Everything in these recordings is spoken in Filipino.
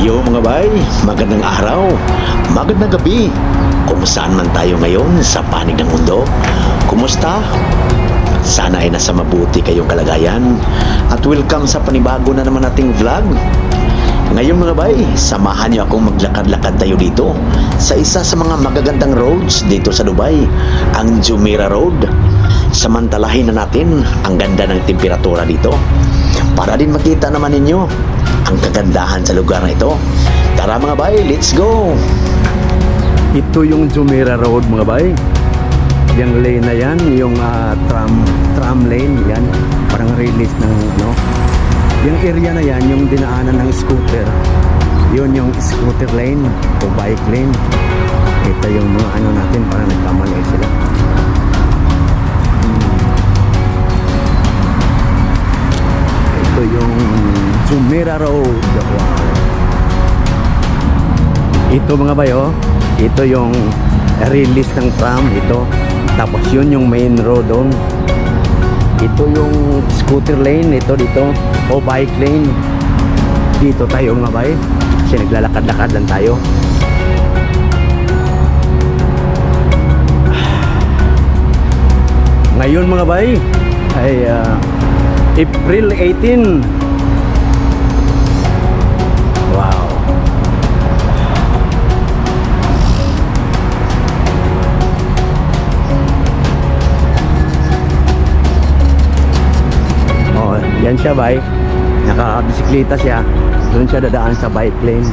Yo mga bay, magandang araw, magandang gabi. Kung saan man tayo ngayon sa panig ng mundo, kumusta? Sana ay nasa mabuti kayong kalagayan at welcome sa panibago na naman nating vlog. Ngayon mga bay, samahan niyo akong maglakad-lakad tayo dito sa isa sa mga magagandang roads dito sa Dubai, ang Jumeirah Road. Samantalahin na natin ang ganda ng temperatura dito para din makita naman ninyo ang kagandahan sa lugar na ito. Tara mga bay, let's go! Ito yung Jumeirah Road mga bay. Yung lane na yan, yung tram lane yan, parang release ng ano. Yung area na yan, yung dinaanan ng scooter, yun yung scooter lane o bike lane. Ito yung mga ano natin, parang nagkamali sila. Ito yung Jumeirah Road. Wow. Ito mga bayo, ito yung release ng tram ito. Tapos yun yung main road doon. Ito yung scooter lane, ito dito o bike lane. Dito tayo mga bay, kasi naglalakad-lakad lang tayo. Ngayon mga bay ay April 18. Wow. Oh, yan siya bay. Nakabisikleta siya. Doon siya dadaan sa bike lane.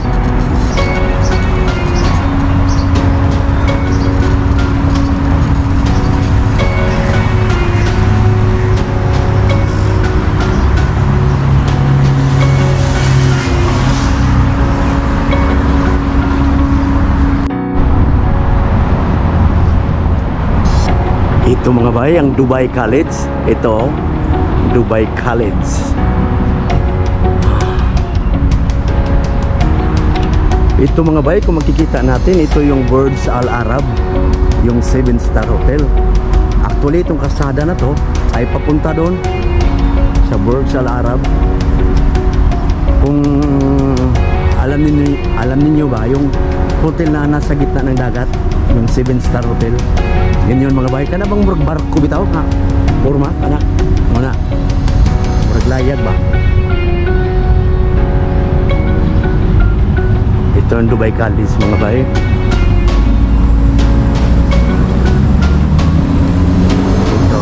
Ito mga bay, ang Dubai College. Ito, Dubai College. Ito mga bay, kung makikita natin, ito yung Burj Al Arab, yung 7-star hotel. Actually, itong kasada na to ay papunta doon sa Burj Al Arab. Kung alam niyo ba, yung hotel na nasa gitna ng dagat, yung 7-star hotel. Yan yun mga bay, kana bang murag barko bitaw ha? Purma, kana? Mana? Murag layag ba? Ito ang Dubai College mga bay. Ito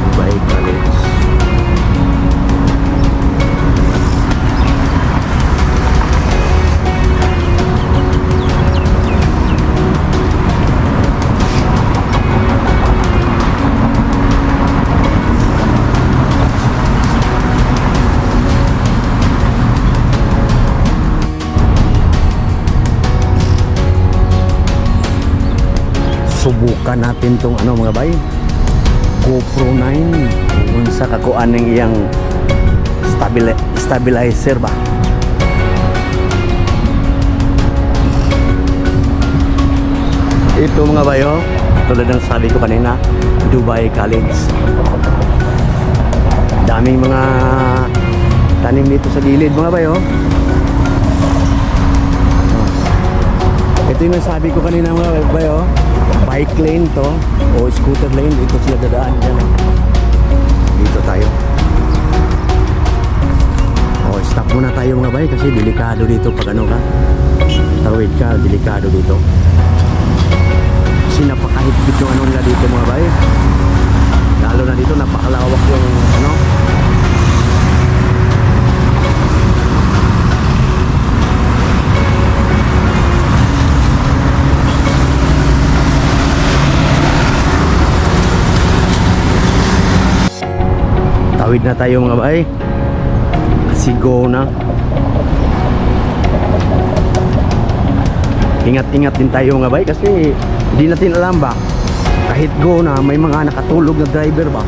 Dubai College. Subukan natin tong ano mga bay, GoPro 9 kung sa kakuan ng iyang stabilizer ba. Ito mga bayo, tulad ng sabi ko kanina, Dubai College. Daming mga tanim dito sa gilid mga bayo. Ito yung nasabi ko kanina mga bayo, bike lane to o scooter lane. Dito sila dadaan dyan. Dito tayo. O stop muna tayo mga bay kasi delikado dito pag ano ka, tawid ka, delikado dito kasi napakahigpit yung ano nila dito mga bay. Lalo na dito napakalawak yung ano. Tawid na tayo mga bay. Kasi go na. Ingat-ingat din tayo mga bay kasi hindi natin alam ba, kahit go na may mga nakatulog na driver ba,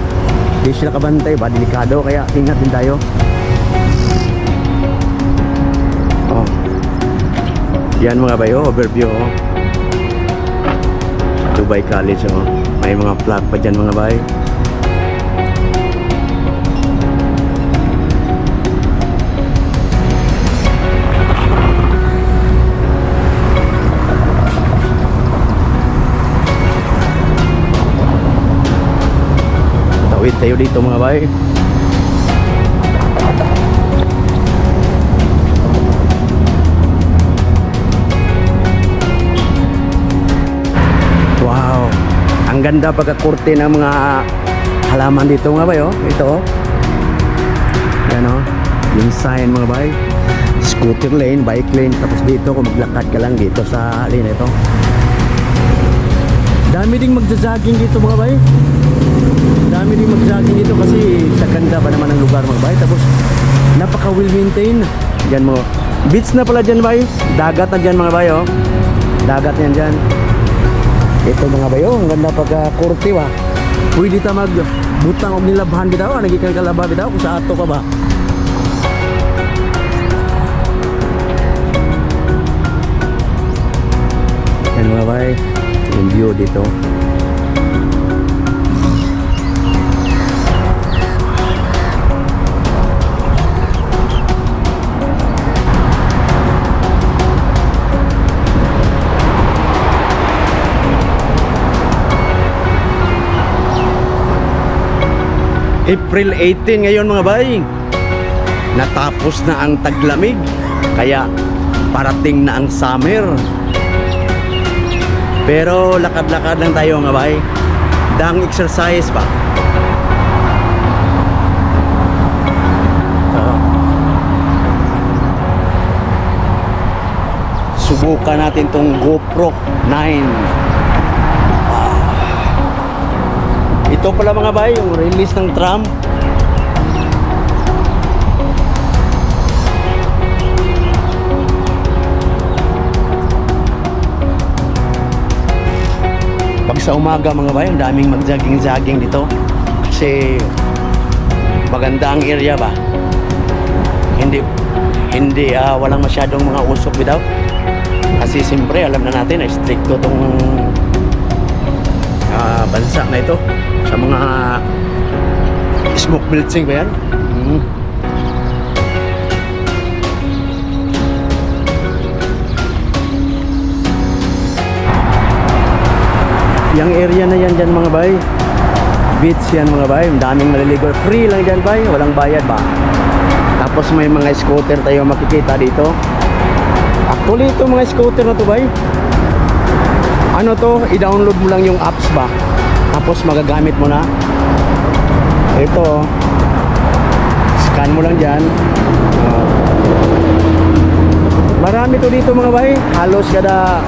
hindi sila kabantay ba, delikado, kaya ingat din tayo. Oh. Yan mga bay, overview Dubai College. May mga flag pa dyan mga bay. tayo dito mga bay. Wow, ang ganda pagkakurte ng mga halaman dito mga bay, oh. Ito, oh. Yan, oh. Yung sign mga bay. Scooter lane, bike lane. Tapos dito, kung maglakad ka lang dito sa lane ito. Dami ding magja-jogging dito mga bay. Dami ding mag-jogging dito kasi sa ganda pa naman ang lugar mga bay. Tapos, napaka well maintained. Yan mo. Beach na pala dyan bay. Dagat na dyan mga bay, oh. Dagat yan dyan. Ito mga bayo, ang ganda pagka-kurti ba. Pwede ta magbutang og nilabhan bitaw, nagikan kalaba bitaw kung sa ato ka ba. Yan mga bay, yung view dito. April 18 ngayon mga bay. Natapos na ang taglamig, kaya parating na ang summer. Pero lakad-lakad lang tayo mga bay. Dang exercise pa. Subukan natin tong GoPro 9. Ito pala mga bay, yung release ng tram. Pag sa umaga mga bay, ang daming mag-jogging-jogging dito. Kasi maganda ang area ba. Hindi walang masyadong mga usok bitaw. Kasi siyempre alam na natin na stricto tong bansa na ito sa mga smoke melting ba yan? Yung area na yan dyan mga bay, beach yan mga bay, daming maliligo, free lang dyan bay, walang bayad ba. Tapos may mga scooter tayo makikita dito. Actually ito mga scooter na to bay, ano to, i-download mo lang yung apps ba, tapos magagamit mo na. Ito, scan mo lang dyan. Marami to dito mga bay, halos kada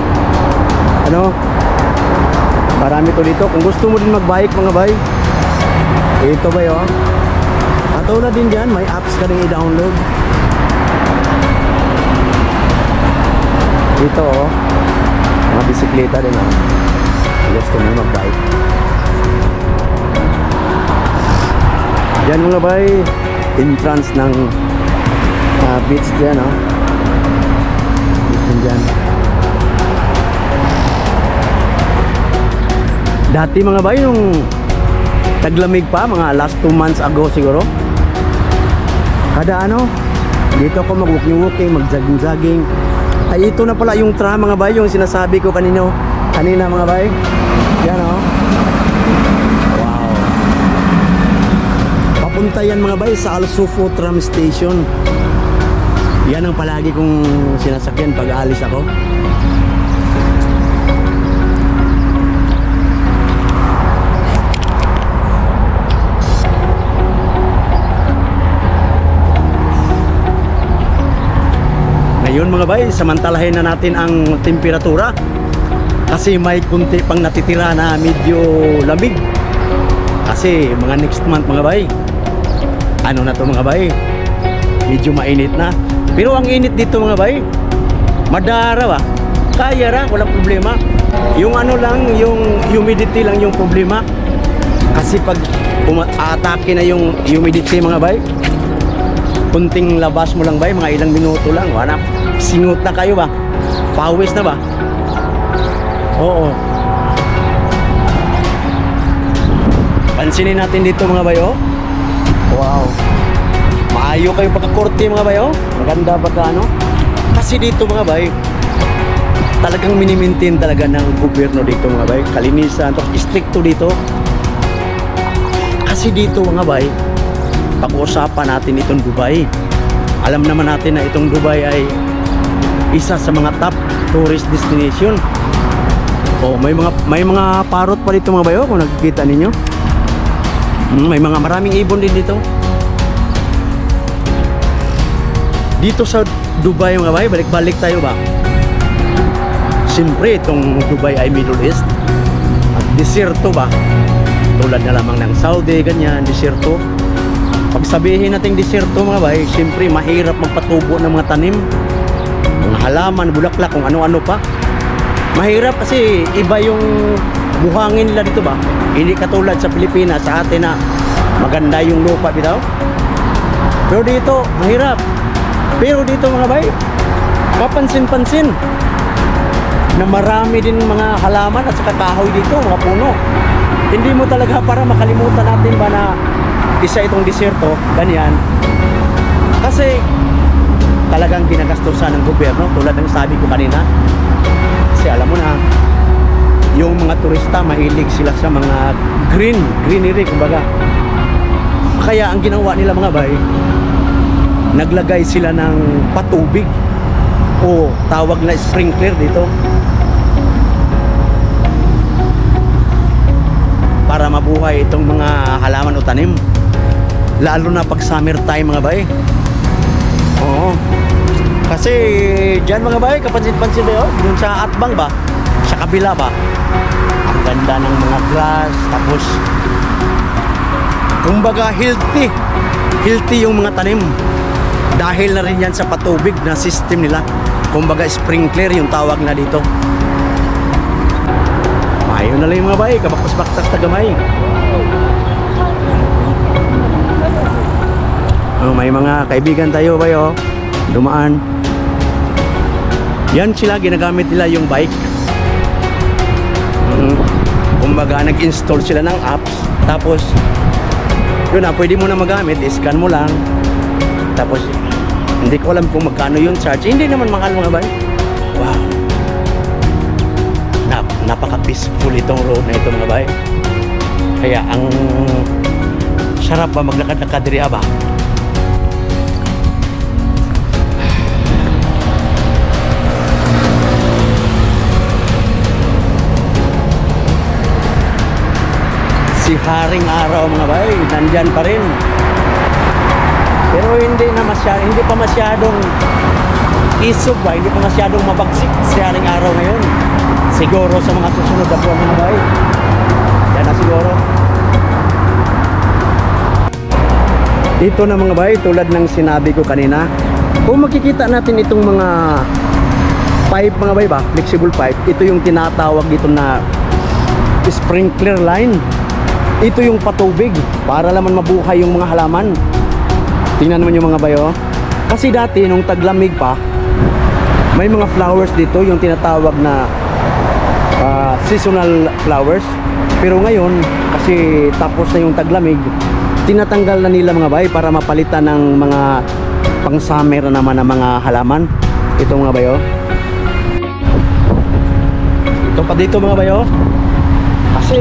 marami to dito. Kung gusto mo din mag-bike mga bay, ito ba yun? Katulad din dyan, may apps ka rin i-download. Ito, oh, mga bisikleta din, oh. Gusto mo mag-bike. Yan mga bay, entrance ng beach dyan, oh. Dyan. Dati mga bay, yung taglamig pa, mga last 2 months ago siguro, kada dito ako mag-walking, mag-jogging. Ay ito na pala yung tram mga bay, yung sinasabi ko kanina mga bay. Yan, oh. Wow. Papunta yan mga bay sa Al-Sufo tram station. Yan ang palagi kong sinasakyan pag aalis ako. Ngayon mga bay, samantalahin na natin ang temperatura kasi may kunti pang natitira na medyo lamig. Kasi mga next month mga bay, ano na to mga bay, medyo mainit na. Pero ang init dito mga bay, madara ba? Kaya ra, walang problema. Yung lang, yung humidity lang yung problema. Kasi pag atake na yung humidity mga bay, kunting labas mo lang bay, mga ilang minuto lang, wala, singot na kayo ba? Pawis na ba? Oo. Pansinin natin dito mga bay, oh. Wow. Maayo kayo pagkakorte mga bay, oh. Maganda pagka kasi dito mga bay, talagang minimaintain talaga ng gobyerno dito mga bay. Kalinisan, tapos stricto dito. Kasi Kasi dito mga bay, pag-uusapan natin itong Dubai. Alam naman natin na itong Dubai ay isa sa mga top tourist destination. Oh, may mga parrot pa dito mga bayo kung nakikita ninyo. May mga maraming ibon din dito. Dito sa Dubai mga bay, balik-balik tayo ba? Siyempre itong Dubai ay Middle East. At desierto ba? Tulad na lamang ng Saudi, ganyan, desierto. Pag sabihin natin desierto mga bay, siyempre mahirap magpatubo ng mga tanim, mga halaman, bulaklak, kung ano-ano pa. Mahirap kasi iba yung buhangin nila dito ba? Hindi katulad sa Pilipinas, sa atin na maganda yung lupa bitaw. Pero dito, mahirap. Pero dito mga bay, papansin-pansin na marami din mga halaman at saka kahoy dito, mga puno. Hindi mo talaga para makalimutan natin ba na isa itong desierto, ganyan. Kasi talagang ginagastusan ng gobyerno, tulad ng sabi ko kanina. Kasi alam mo na, yung mga turista mahilig sila sa mga greenery kumbaga. Kaya ang ginawa nila mga bay, naglagay sila ng patubig o tawag na sprinkler dito para mabuhay itong mga halaman o tanim, lalo na pag summer time mga bay. Oo, kasi dyan mga bay, kapansin-pansin ba yun? Dun sa Atbang ba? Sa kabila ba? Ang ganda ng mga grass, tapos kumbaga healthy yung mga tanim. Dahil na rin yan sa patubig na system nila. Kumbaga sprinkler yung tawag na dito. Ayun na lang yung mga bay, kabaktas-baktas tagamay. Oh, may mga kaibigan tayo bay oh, dumaan. Yan sila, ginagamit nila yung bike. Kumbaga nag-install sila ng apps. Tapos yun na, pwede mo na magamit, scan mo lang. Tapos hindi ko alam kung magkano yung charge. Hindi naman mahal mga bay. Wow, napaka-peaceful itong road na ito mga bay. Kaya ang sarap ba maglakad-lakad diri ba? Si Haring Araw mga bay, nandyan pa rin. Pero hindi pa masyadong isog ba, hindi pa masyadong mabagsik si Haring Araw ngayon. Siguro sa mga susunod na buwan mga bay, yan na siguro. Dito na mga bay, tulad ng sinabi ko kanina, kung makikita natin itong mga pipe mga bay ba, flexible pipe, ito yung tinatawag dito na sprinkler line. Ito yung patubig para naman mabuhay yung mga halaman. Tingnan naman yung mga bayo. Kasi dati nung taglamig pa, may mga flowers dito, yung tinatawag na seasonal flowers. Pero ngayon, kasi tapos na yung taglamig, tinatanggal na nila mga bay para mapalitan ng mga pang summer naman ng mga halaman. Ito mga bayo. Ito pa dito mga bayo. Kasi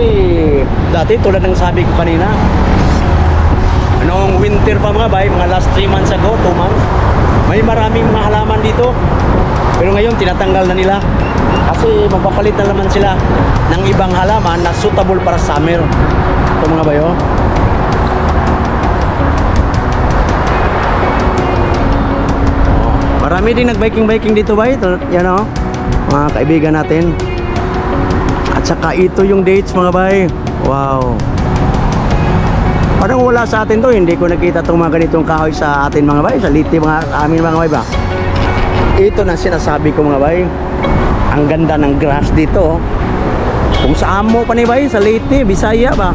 dati tulad ng sabi ko kanina, noong winter pa mga bay, mga last 3 months ago, 2 months, may maraming mga halaman dito. Pero ngayon tinatanggal na nila kasi magpapalit na naman sila ng ibang halaman na suitable para summer. Ito mga bayo. Marami din nag-biking dito bay. Yan o, mga kaibigan natin. At saka ito yung dates mga bay. Wow, parang wala sa atin to. Hindi ko nakita itong mga ganitong kahoy sa atin mga bay, sa Liti mga amin mga bay ba. Ito na sinasabi ko mga bay. Ang ganda ng grass dito. Kung sa amo pa ni bay, sa Liti, Bisaya ba,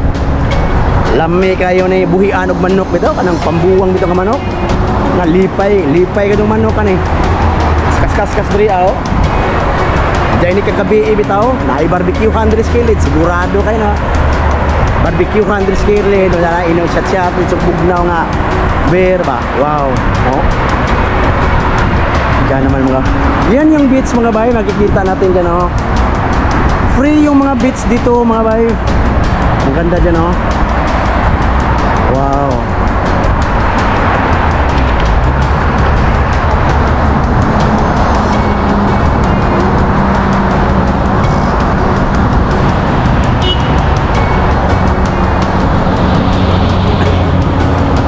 lami kayo ni buhian og manok bitaw, kanang pambuwang bitaw ka manok. Na lipay kadong manok kan eh. Kas diri aw. Diyan ni kagabi bitaw, naay barbecue 100 kilid, sigurado kayo na. Barbecue 100 kilid, wala na inom siya sa bugnaw nga beer ba. Wow. Oh. Diyan naman mga. Yan yung beach mga bay, makikita natin diyan oh. Free yung mga beach dito mga bay. Ang ganda diyan oh. Wow.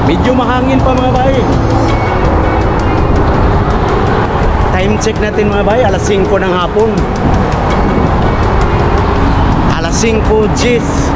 Medyo mahangin pa mga bay. Time check natin mga bay, alas 5 ng hapon. Alas 5 G's.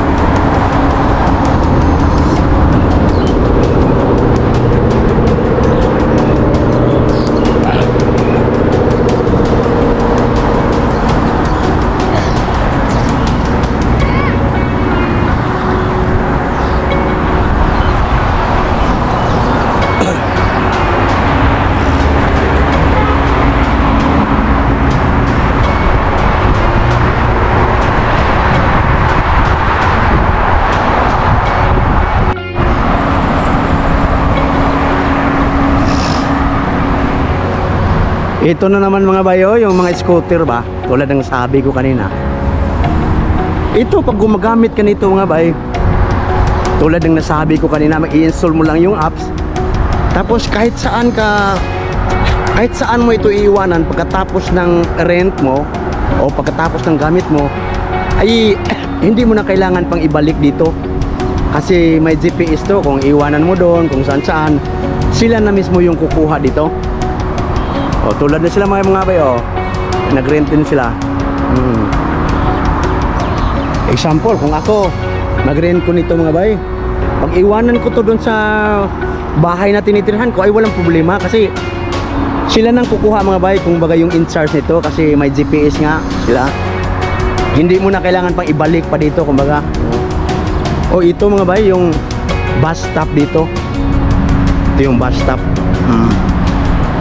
Ito na naman mga bayo, yung mga scooter ba, tulad ng sabi ko kanina. Ito pag gumagamit ka nito mga bay, tulad ng nasabi ko kanina, mag-i-install mo lang yung apps. Tapos kahit saan mo ito iiwanan pagkatapos ng rent mo o pagkatapos ng gamit mo, ay hindi mo na kailangan pang ibalik dito. Kasi may GPS to, kung iwanan mo doon, kung saan, sila na mismo yung kukuha dito. O, tulad na sila mga bay, o, nag-rent din sila. Example, kung ako mag-rent ko nito mga bay, pag iwanan ko to doon sa bahay na tinitirhan ko, ay walang problema kasi sila nang kukuha mga bay, kung baga yung in charge nito, kasi may GPS nga sila. Hindi mo na kailangan pang ibalik pa dito, kumbaga. O, ito mga bay, yung bus stop dito. Ito yung bus stop.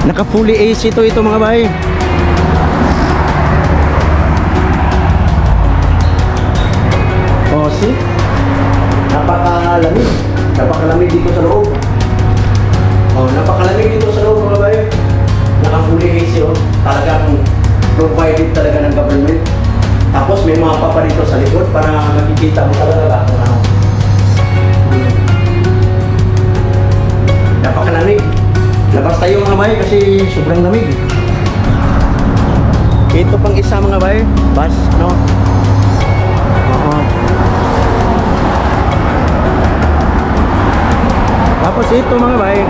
Naka fully AC ito mga bay. Oh, see? Napakalamig dito sa loob. Oh, napakalamig dito sa loob mga bay. Naka fully AC oh. Talagang provided talaga ng government. Tapos may mga papa dito sa likod para makikita mo talaga kung ano. Napakalamig. Labas tayo mga bay kasi sobrang lamig. Ito pang isa mga bay, bus, no? Oo. Tapos ito mga bay,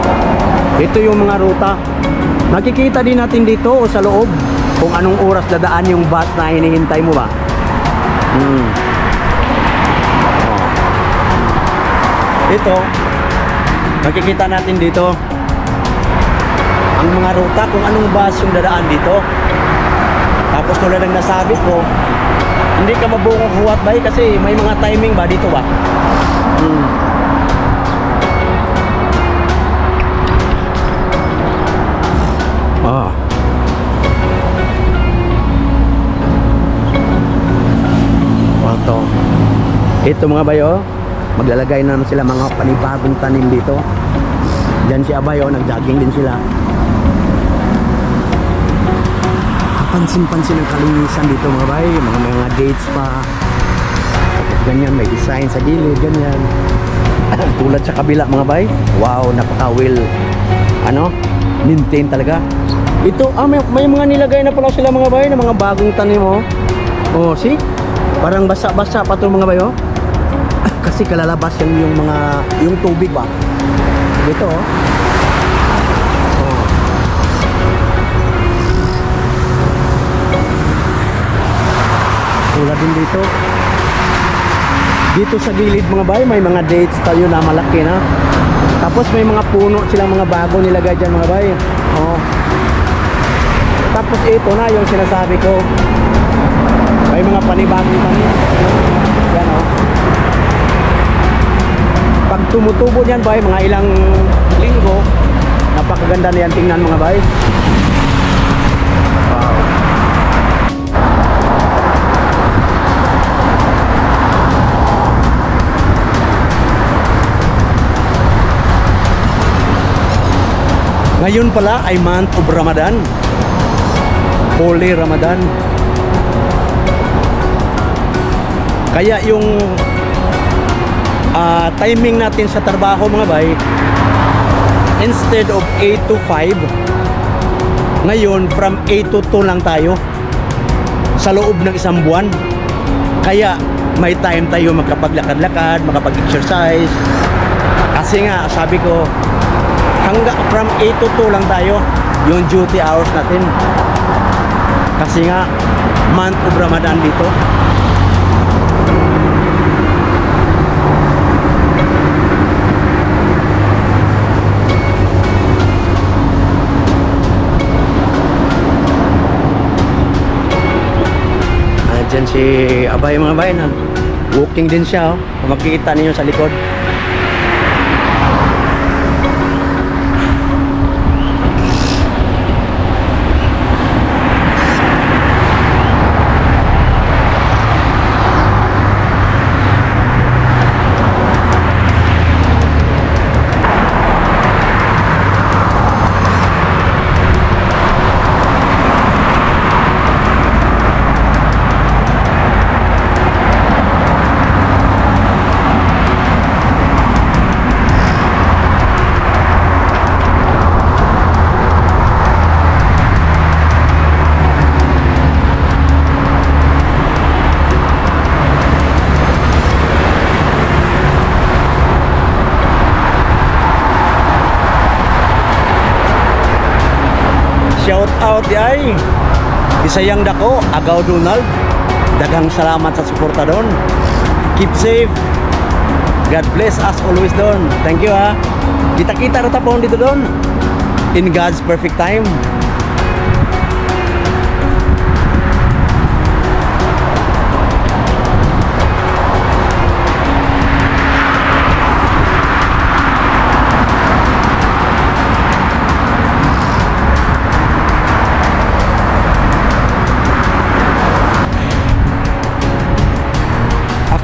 ito yung mga ruta. Makikita din natin dito o sa loob kung anong oras dadaan yung bus na hinihintay mo ba. Ito, makikita natin dito ang mga ruta kung anong bus yung dadaan dito. Tapos tulad ng nasabi ko, hindi ka mabungong huwat ba kasi may mga timing ba dito ba. Ito mga bayo, maglalagay na sila mga panibagong tanim dito. Diyan si Abayo, nag-jogging din sila. Kapansin-pansin ang kalinisan dito mga bay, mga gates pa. Tapos ganyan, may design sa gilid, ganyan. Tulad sa kabila mga bay, wow, napaka-well maintain talaga. Ito, may mga nilagay na pala sila mga bay, na mga bagong tanim oh, see? Parang basa-basa pa ito mga bay kasi kalalabas yung tubig ba dito tulad din dito sa gilid mga bay, may mga dates tayo na malaki na. Tapos may mga puno silang mga bago nilagay dyan mga bay. Tapos ito na yung sinasabi ko, may mga panibagong tanim yan pag tumutubo yan bay, mga ilang linggo, napakaganda na yan tingnan mga bay. Wow. Ngayon pala ay month of Ramadan, Holy Ramadan. Kaya yung timing natin sa trabaho mga bay, instead of 8 to 5, ngayon from 8 to 2 lang tayo sa loob ng isang buwan. Kaya may time tayo magkapaglakad-lakad, makapag-exercise. Kasi nga sabi ko, hanggang from 8 to 2 lang tayo yung duty hours natin. Kasi nga month of Ramadan dito. Diyan si Abay mga bay na walking din siya, oh. Makikita ninyo sa likod. Shout out di ay Bisayang dako, Agaw Donald. Daghang salamat sa suporta doon. Keep safe. God bless us always doon. Thank you ha. Kita-kita rata po dito doon. In God's perfect time.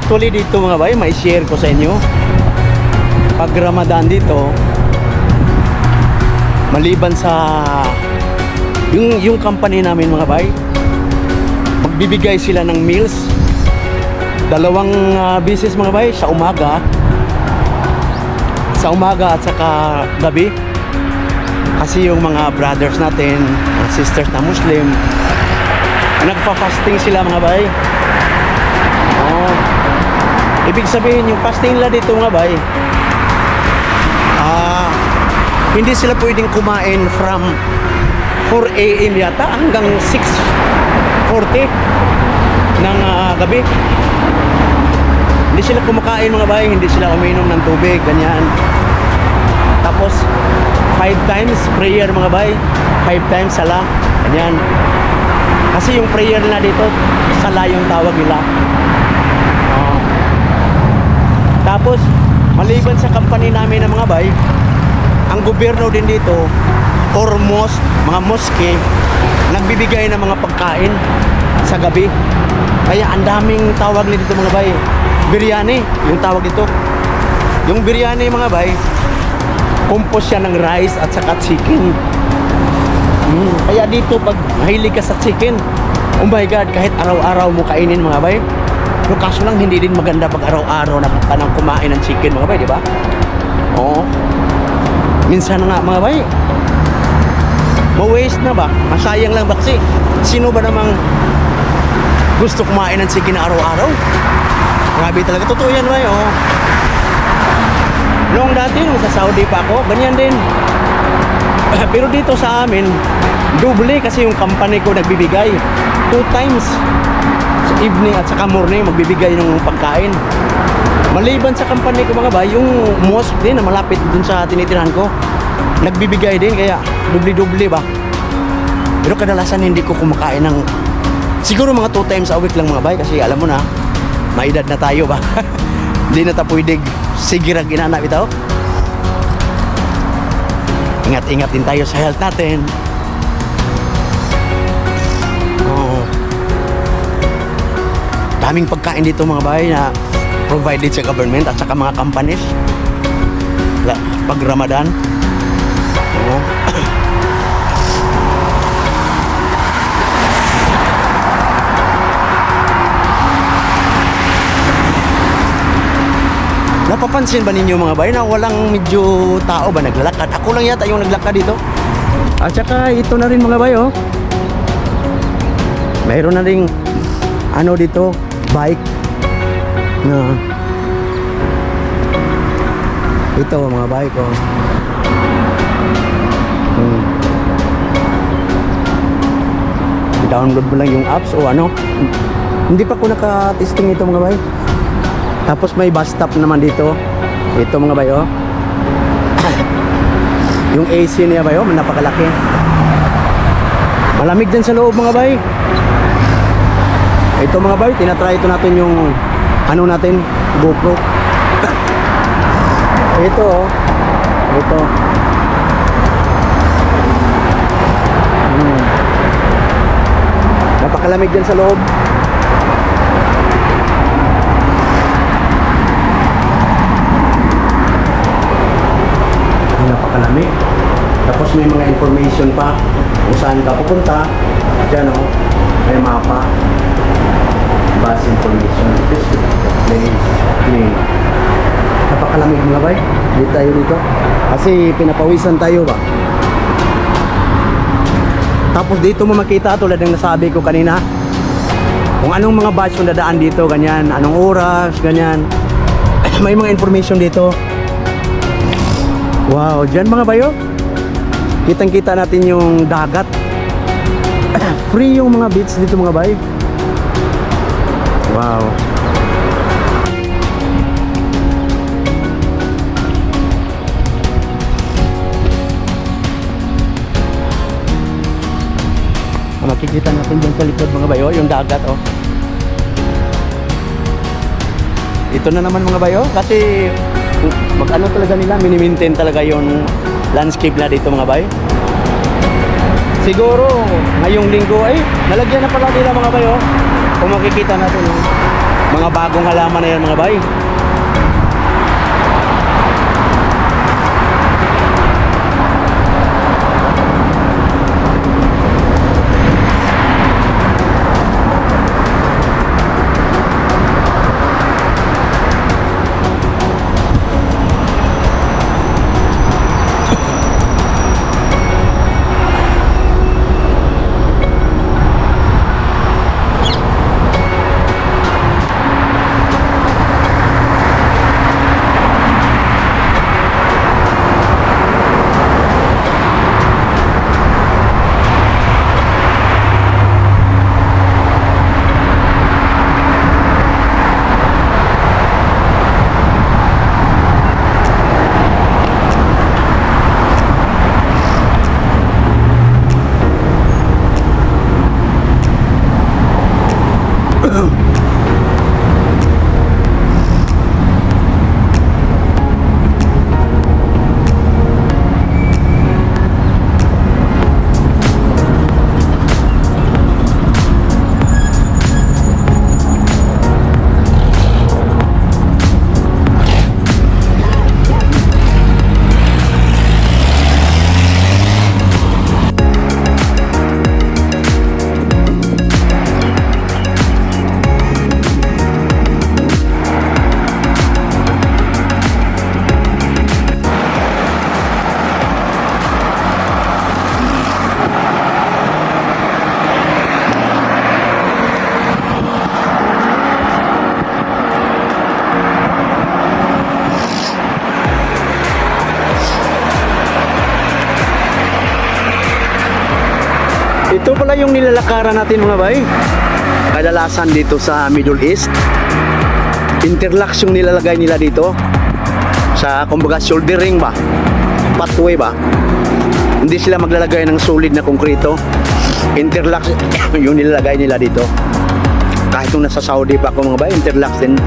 Actually dito mga bay, may share ko sa inyo. Pag Ramadan dito, maliban sa yung company namin mga bay, magbibigay sila ng meals. Dalawang beses mga bay, sa umaga at saka gabi. Kasi yung mga brothers natin, sisters na Muslim, nagpa-fasting sila mga bay. Ibig sabihin yung fasting nila dito mga bay, hindi sila pwedeng kumain from 4 AM yata hanggang 6:40 ng gabi. Hindi sila kumakain mga bay, hindi sila uminom ng tubig, ganyan. Tapos 5 times prayer mga bay, 5 times sala, ganyan. Kasi yung prayer na dito, sala yung tawag nila. Tapos, maliban sa company namin ng mga bay, ang gobyerno din dito, or mga mosque, nagbibigay ng mga pagkain sa gabi. Kaya ang daming tawag nito mga bay. Biryani, yung tawag dito. Yung biryani mga bay, compost siya ng rice at saka chicken. Kaya dito, pag mahilig ka sa chicken, oh my God, kahit araw-araw mo kainin mga bay. Pero kaso lang hindi din maganda pag araw-araw na kanang kumain ng chicken mga bay, di ba? Oo. Minsan nga mga bay, ma-waste na ba? Masayang lang ba kasi? Sino ba namang gusto kumain ng chicken na araw-araw? Grabe talaga. Totoo yan bay, oo. Noong dati, nung sa Saudi pa ako, ganyan din. Pero dito sa amin, double kasi yung company ko nagbibigay. 2 times. Evening at saka morning magbibigay ng pagkain. Maliban sa company ko mga bay, yung mosque din na malapit dun sa tinitirahan ko, nagbibigay din, kaya dubli-dubli ba. Pero kadalasan hindi ko kumakain ng, siguro mga 2 times a week lang mga bay, kasi alam mo na, may edad na tayo ba. Hindi na tayo pwede sigirag inanap ito. Ingat-ingat din tayo sa health natin. Daming pagkain dito mga bahay na provided sa government at saka mga companies pag Ramadan. Napapansin ba ninyo mga bay na walang medyo tao ba naglalakad? Ako lang yata yung naglakad dito. At saka ito na rin mga bay oh. Mayroon na ring ano dito, bike na ito mga bike oh. Download mo lang yung apps o ano. Hindi pa ko naka-testing ito mga bay. Tapos may bus stop naman dito. Ito mga bay oh. Yung AC niya bay oh, napakalaki. Malamig din sa loob mga bay. Ito mga bay, tinatry ito natin yung ano natin, GoPro. Ito oh. Ito. Napakalamig din sa loob. Napakalamig. Tapos may mga information pa kung saan ka pupunta. Diyan oh, may mapa. Bus information. This place, plane. Napakalamig mga bay. Dito tayo dito. Kasi pinapawisan tayo ba. Tapos dito mo makita tulad ng nasabi ko kanina. Kung anong mga bus yung dadaan dito, ganyan. Anong oras, ganyan. May mga information dito. Wow, dyan mga bayo. Kitang-kita natin yung dagat. Free yung mga beach dito mga bay. Wow. Makikita natin dyan sa likod mga bayo, yung dagat oh. Ito na naman mga bayo, kasi mag-ano talaga nila, mini-maintain talaga yung landscape na dito mga bay. Siguro ngayong linggo ay nalagyan na pala nila mga bayo. Kung makikita natin mga bagong halaman na yan mga bay. Ito pala yung nilalakaran natin mga bay. Kadalasan dito sa Middle East, interlocks yung nilalagay nila dito sa kumbaga shouldering ba, pathway ba. Hindi sila maglalagay ng solid na konkreto. Interlocks yung nilalagay nila dito. Kahit nung nasa Saudi pa ako mga bay, interlocks din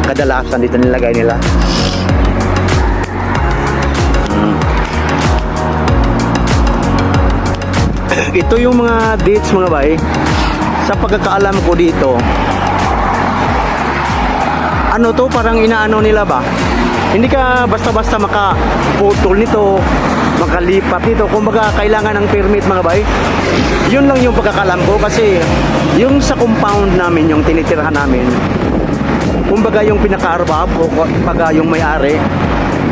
kadalasan dito nilalagay nila. Ito yung mga dates mga bay. Sa pagkakaalam ko dito, ano to, parang inaano nila ba, hindi ka basta-basta makaputol nito, makalipat nito. Kumbaga kailangan ng permit mga bay. Yun lang yung pagkakaalam ko, kasi yung sa compound namin, yung tinitirhan namin, kumbaga yung pinaka-arbab o kumbaga yung may-ari,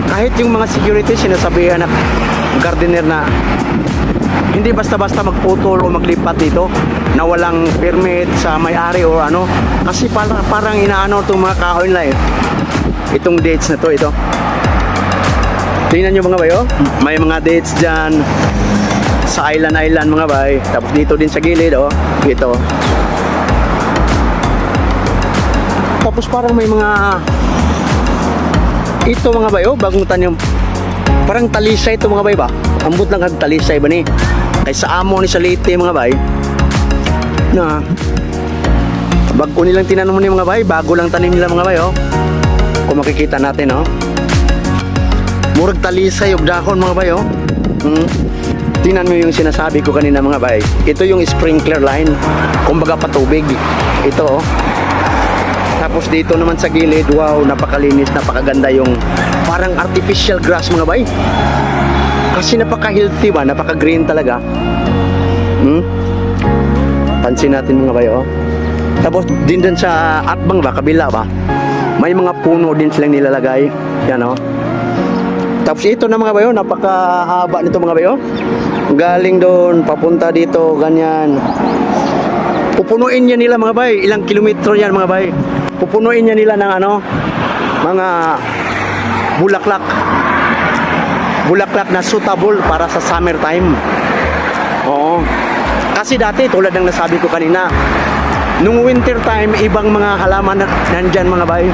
kahit yung mga security sinasabihan na gardener na hindi basta-basta magputol o maglipat dito na walang permit sa may-ari o ano, kasi parang inaano itong mga kahoy nila eh. Itong dates na to, ito. Tingnan nyo mga bay, oh. May mga dates dyan sa island mga bay. Tapos dito din sa gilid, oh. Ito. Tapos parang may mga ito mga bay, oh, bagong tanim. Parang talisay ito mga bay ba? Ambot lang kag talisay ba ni? Kay sa amo ni Salite mga bay. Na bago nilang tinanong ni mga bay, bago lang tanim nila mga bay, oh. Kung makikita natin, oh. Murag talisay og dahon mga bay, oh. Tingnan mo yung sinasabi ko kanina mga bay. Ito yung sprinkler line. Kumbaga patubig. Ito, oh. Tapos dito naman sa gilid, wow, napakalinis, napakaganda yung parang artificial grass mga bay. Kasi napaka-healthy ba, napaka-green talaga. Pansin natin mga bay, oh. Tapos din dun sa atbang ba, kabila ba, may mga puno din silang nilalagay. Yan, oh. Tapos ito na mga bay, oh, napakahaba nito mga bay, oh. Galing doon, papunta dito, ganyan. Pupunuin niya nila mga bay, ilang kilometro yan mga bay. Pupunuin niya nila ng ano, mga bulaklak. Bulaklak na suitable para sa summertime. Oo. Kasi dati, tulad ng nasabi ko kanina, nung winter time, ibang mga halaman na nandyan mga bay.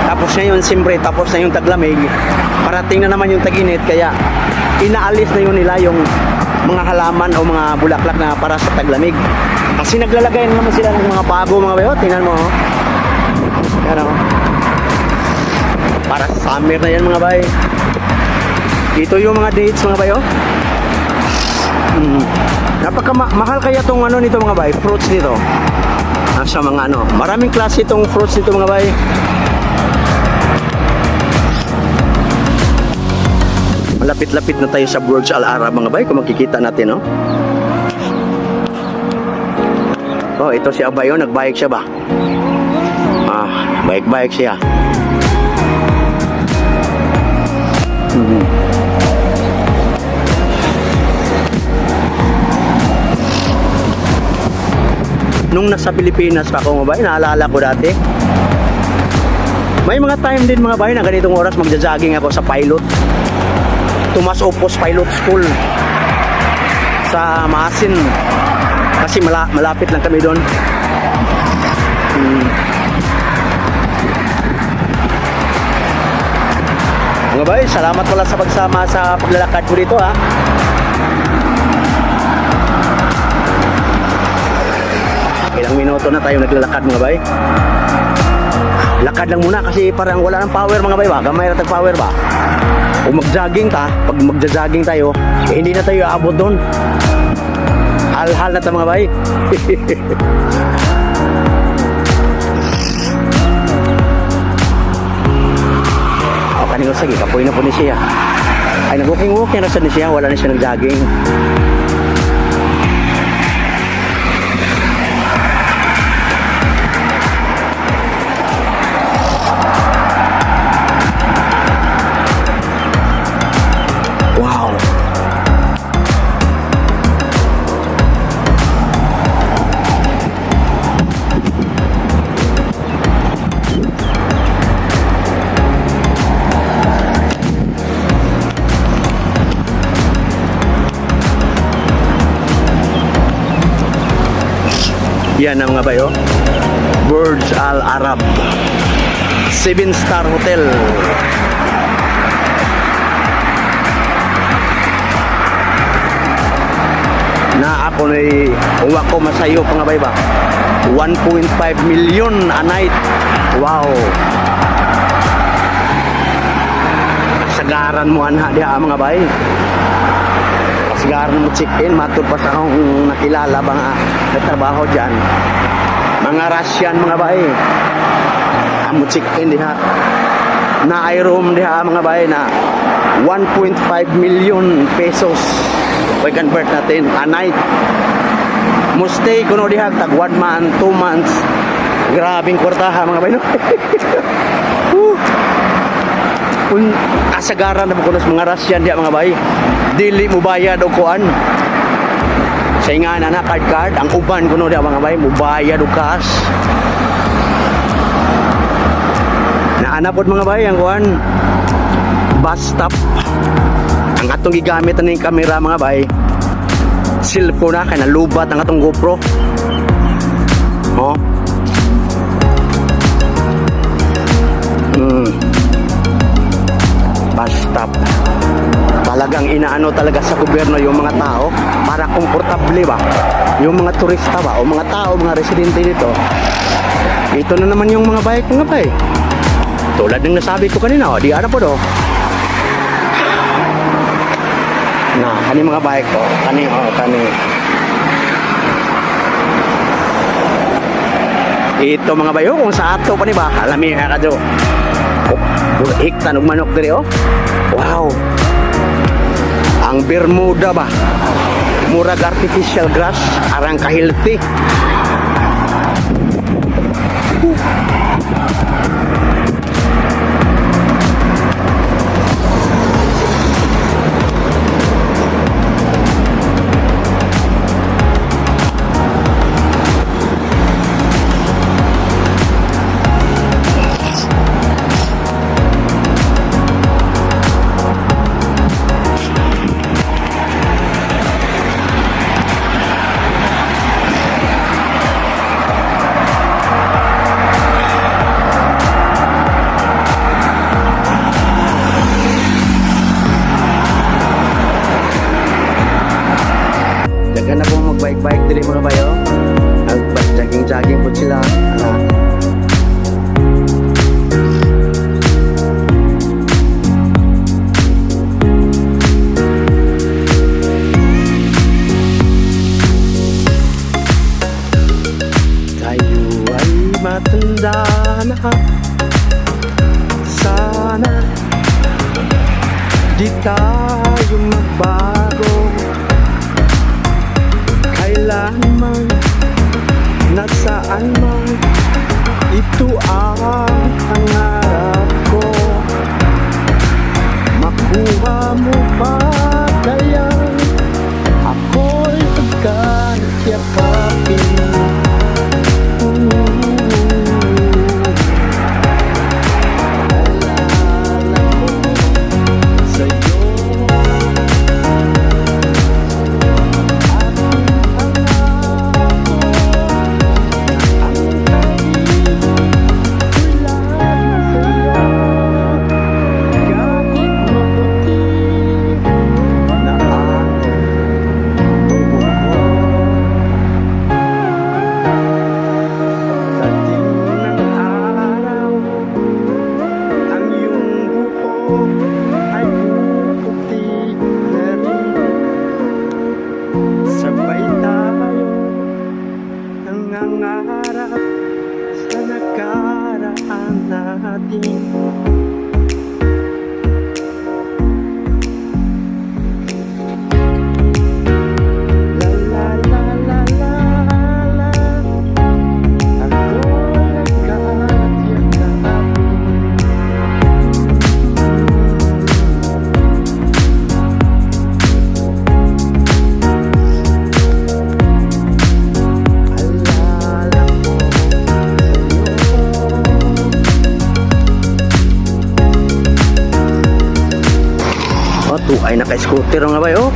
Tapos na yun, siyempre, tapos na yung taglamig. Parating na naman yung tag-init, kaya inaalis na yun nila yung mga halaman o mga bulaklak na para sa taglamig. Kasi naglalagay na naman sila ng mga bago mga bayo. Tingnan mo, oh. Yan, oh. Para sa summer na yan mga bay. Ito yung mga dates mga bayo. Mahal kaya tong ano nito mga bay, fruits nito. Sa mga ano, maraming klase itong fruits nito mga bay. Malapit-lapit na tayo sa Burj Al Arab mga bay, kung makikita natin, no? Oh, ito si Abay, oh, nagbayek siya ba? Bayek-bayek siya. Nung nasa Pilipinas pa ako mga bay, naalala ko dati. May mga time din mga bay na ganitong oras magja-jogging ako sa pilot. Tomas Opos Pilot School sa Maasin. Kasi malapit lang kami doon. Mga bay, salamat pala sa pagsama sa paglalakad ko dito, ha. Ilang minuto na tayo naglalakad mga bay. Lakad lang muna kasi parang wala ng power mga bay ba. Gamay na tag-power ba. Kung mag-jogging ta, pag magja-jogging tayo, hindi na tayo aabot doon. Hal-hal na ta mga bay. O kanino sige, kapoy na po ni siya. Ay nag-walking-walking na sa ni siya, wala na siya nag-jogging. Yan ang mga bayo. Burj Al Arab 7-star hotel. Na ako na uwa ko masayo pa nga ba 1.5 million a night. Wow. Sagaran mo anha diha mga bay. Sagaran mo check-in, matud pa sa akong nakilala ba nga nagtrabaho dyan. Mga Russian mga bay. Mo check-in diha. Na ay room diha mga bay na 1.5 million pesos. We convert natin a night. Mo stay kuno diha tag 1 month, 2 months. Grabing kwartaha mga bay no. Kung kasagaran na kuno sa mga Russian diya mga bay, dili mo bayad og kuan. Sa nga na card ang uban kuno diya mga bay, mo bayad og cash. Naana pod mga bay ang kuan bus stop. Ang atong gigamit na yung camera mga bay, cellphone na kay nalubat ang atong GoPro. Oh. Bus stop. Talagang inaano talaga sa gobyerno yung mga tao para komportable ba. Yung mga turista ba o mga tao, mga residente dito. Ito na naman yung mga bike mga bay. Tulad ng nasabi ko kanina, di ara po do. Na, kani mga bike ko, kani. Ito mga bayo, kung sa ato pa ni ba, alami ka do. Bulik tanog manok diri oh. Wow. Ang Bermuda ba? Murag artificial grass, arang ka-healthy. Dagan na po mag-bike-bike dili mga bayo. Jogging po sila. Tayo ay matanda na. Sana di tayo magbago. Kailanman, nasaan man, ito ang pangarap ko. Makuha mo ba kaya ako'y pagkakiyapapin? Alala ko sa'yo. Sabay tayo nangangarap sa nakaraan natin. La la la la la la, ako nagkakiyakapin. Tu ay naka-scooter mga bay oh.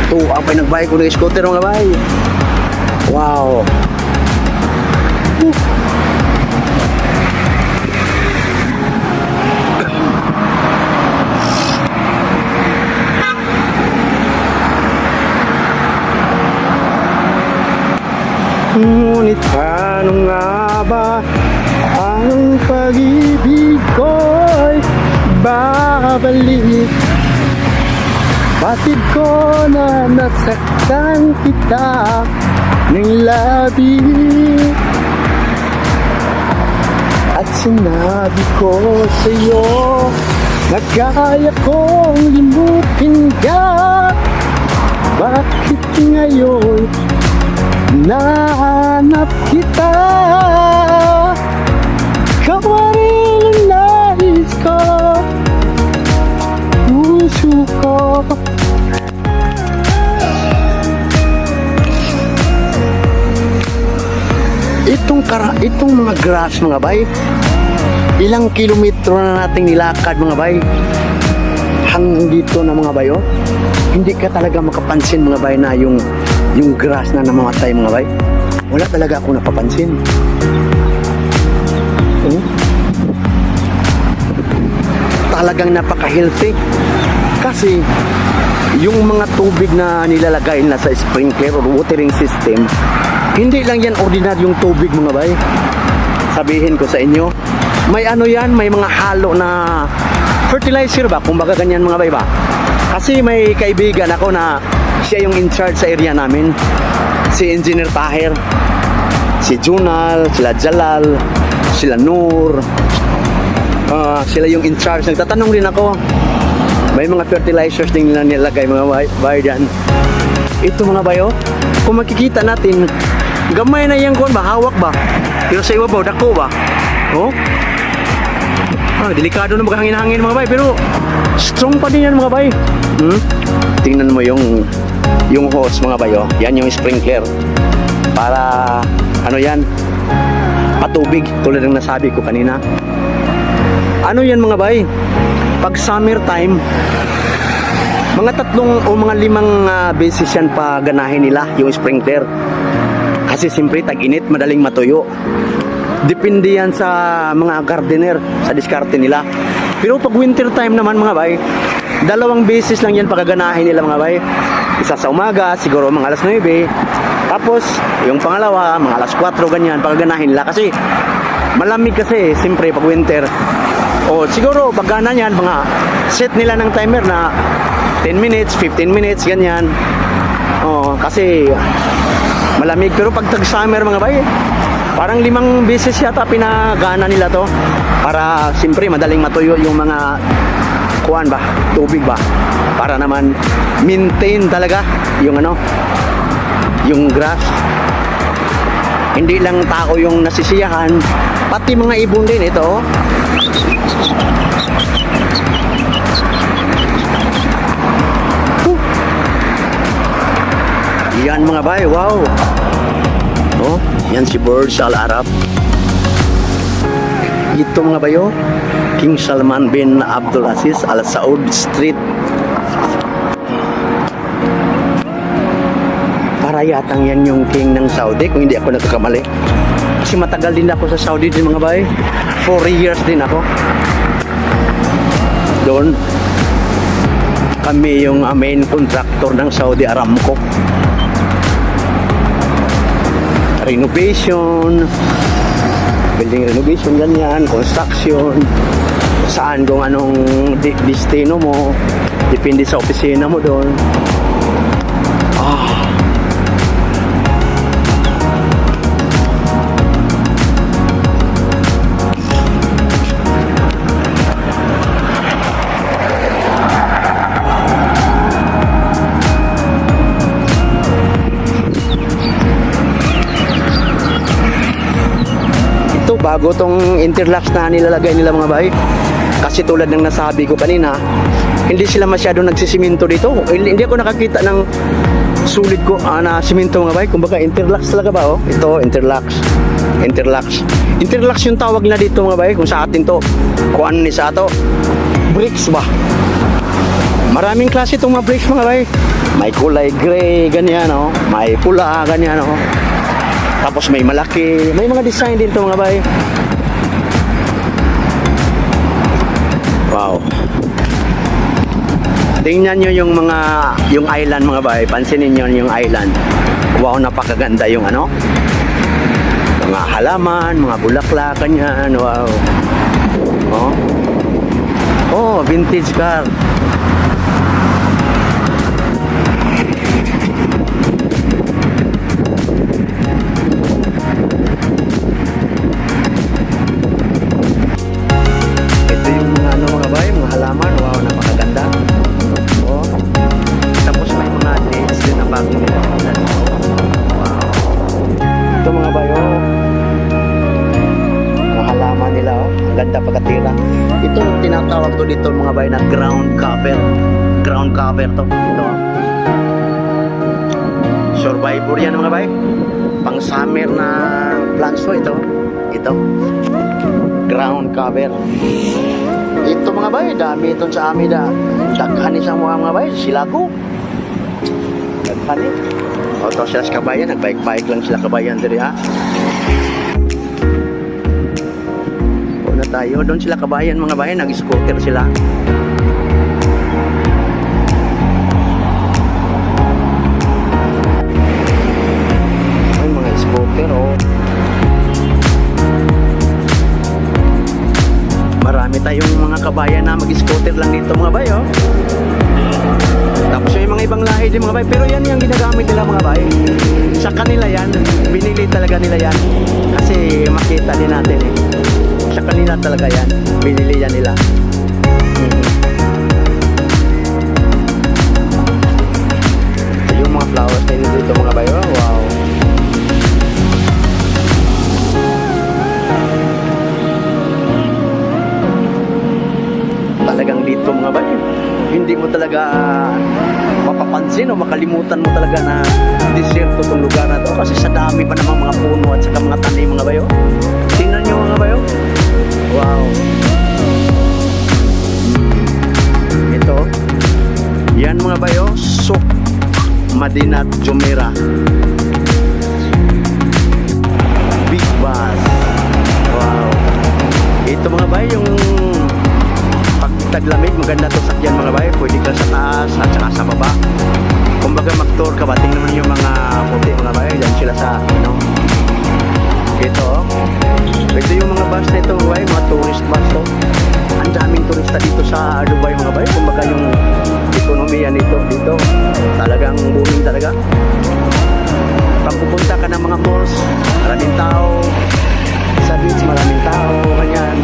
Tu ang pinagbike ko ng scooter mga bay. Wow. Ngunit paano nga ba ang pag-ibig ko'y babalik? Batid ko na nasaktan kita ng labis, at sinabi ko sa'yo na kaya kong limutin ka. Bakit ngayon nahanap kita. Ikaw pa rin ang nais ko, puso ko. Itong mga grass mga bay, ilang kilometro na nating nilakad mga bay hanggang dito na mga bay, oh. Hindi ka talaga makapansin mga bay na yung grass na namamatay mga bay. Wala talaga ako napapansin. Talagang napaka-healthy kasi yung mga tubig na nilalagay na sa sprinkler or watering system, hindi lang yan ordinaryong tubig mga bay. Sabihin ko sa inyo, may ano yan, may mga halo na fertilizer ba, kumbaga ganyan mga bay ba. Kasi may kaibigan ako na siya yung in charge sa area namin, si Engineer Tahir, si Junal, sila Jalal, sila Nur, sila yung in charge. Nagtatanong rin ako, may mga fertilizers din nila nilagay mga bay dyan. Ito mga bayo, kung makikita natin, gamay na yung kuwan ba, hawak ba? Pero sa ibabaw, dako ba? Oh? Delikado na maghangin-hangin mga bay, pero strong pa din yan mga bay. Tingnan mo yung hose mga bay, oh. Yan yung sprinkler. Para, ano yan, patubig, tulad ng nasabi ko kanina. Ano yan mga bay? Pag summer time, mga 3 o mga 5 beses yan paganahin nila yung sprinkler. Kasi siyempre tag-init, madaling matuyo. Depende yan sa mga gardener, sa diskarte nila. Pero pag winter time naman mga bay, 2 beses lang yan pagaganahin nila mga bay. Isa sa umaga, siguro mga alas 9. Tapos, yung pangalawa, mga alas 4, ganyan, pagaganahin nila. Kasi, malamig kasi, siyempre pag winter. O siguro, paggana yan, mga set nila ng timer na 10 minutes, 15 minutes, ganyan. O, kasi malamig. Pero pag tag-summer mga bay, parang 5 beses yata pinagana nila to. Para siyempre madaling matuyo yung mga kuwan ba, tubig ba. Para naman maintain talaga yung ano, yung grass. Hindi lang tao yung nasisiyahan, pati mga ibon din ito. Yan mga bay, wow. Oh, yan si Burj Al Arab. Ito mga bayo, King Salman bin Abdul Aziz Al Saud Street. Para yatang yan yung king ng Saudi, kung hindi ako nagkakamali. Kasi matagal din ako sa Saudi din mga bay. 4 years din ako doon. Kami yung main contractor ng Saudi Aramco. Renovation, building renovation, ganyan, construction, saan kung anong destino mo, depende sa opisina mo doon. Bago tong interlocks na nilalagay nila mga bay, kasi tulad ng nasabi ko kanina, hindi sila masyado nagsisiminto dito. Hindi ako nakakita ng sulit ko na siminto mga bay. Kumbaga interlocks talaga ba, oh? Ito interlocks yung tawag na dito mga bay. Kung sa atin to, kung ano ni sa ato, bricks ba. Maraming klase itong mga bricks mga bay. May kulay gray, ganyan, oh. May pula, ganyan, oh. Tapos may malaki, may mga design din ito mga bay. Wow. Tingnan nyo yung island mga bay. Pansinin nyo yung island. Wow, napakaganda yung ano. Mga halaman, mga bulaklak, kanyan. Wow. Oh, vintage car. bay na ground cover. Ground cover to. Ito. Survivor yan mga bay. Pang summer na plants to ito. Ito. Ground cover. Ito mga bay, dami ito sa amin da. Daghan sa mga bay, sila ko. Daghan eh. O to sila sa kabayan, nagbike-bike lang sila kabayan diri ha. O na tayo, doon sila kabayan mga bay, nag-scooter sila. Ay mga scooter oh. Marami tayong mga kabayan na mag-scooter lang dito mga bay oh. Tapos yung mga ibang lahi din mga bay, pero yan yung ginagamit nila mga bay. Sa kanila yan, binili talaga nila yan. Kasi makita din natin eh. Sa kanila talaga yan, binili yan nila. Yung mga flowers na dito mga bay, oh, wow. Talagang dito mga bay, hindi mo talaga mapapansin o makalimutan mo talaga na desierto itong lugar na to kasi sa dami pa namang mga puno at saka mga tanim mga bayo. Tingnan nyo mga bayo. Wow. Ito. Yan mga bayo. Souk Madinat Jumeirah. Big Bus. Wow. Ito mga bayo yung taglamig, maganda to sakyan mga bay, pwede ka sa taas at saka sa baba. Kumbaga mag-tour ka ba, tingnan mo yung mga puti mga bay, dyan sila sa ito yung mga bus na ito mga bay, mga tourist bus to. Ang daming turista dito sa Dubai mga bay, kumbaga yung ekonomiya nito dito talagang booming talaga. Pag pupunta ka ng mga malls, maraming tao, sa beach maraming tao, ganyan.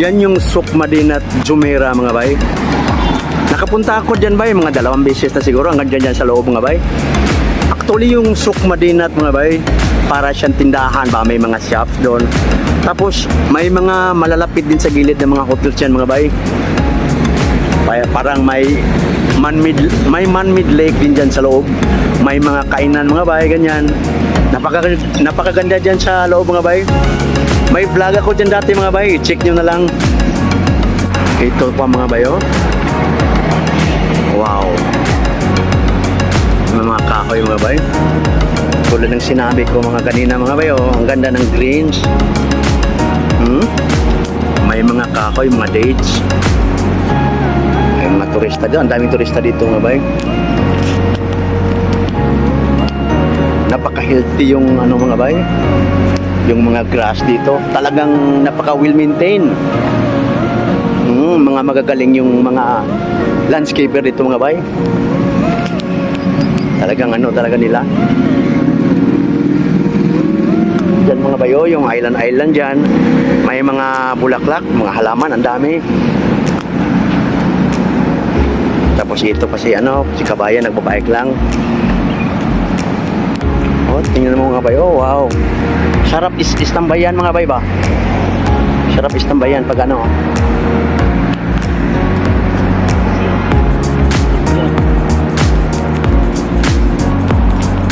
Yan yung Souk Madinat Jumeirah mga bay. Nakapunta ako dyan bay, mga 2 beses na siguro hanggang dyan sa loob mga bay. Actually yung Souk Madinat mga bay, para siyang tindahan ba, may mga shops doon. Tapos may mga malalapit din sa gilid ng mga hotels yan mga bay. Parang may man-made lake din dyan sa loob. May mga kainan mga bay, ganyan. Napakaganda dyan sa loob mga bay. May vlog ako dyan dati mga bay, check nyo na lang. Ito pa mga bayo. Wow. May mga kahoy mga bay. Tulad ng sinabi ko mga kanina mga bayo, ang ganda ng greens. May mga kahoy, mga dates. May mga turista dyan, ang daming turista dito mga bay. Napaka-healthy yung ano mga bay. Yung mga grass dito talagang napaka well maintain. Mga magagaling yung mga landscaper dito mga bay. Talagang ano talaga nila. Diyan mga bayo, yung island dyan, may mga bulaklak, mga halaman, ang dami. Tapos ito pa si si kabayan nagbabike lang. Oh, tingnan mo mga bayo, wow. Sarap istambayan mga bay ba? Sarap istambayan pag ano.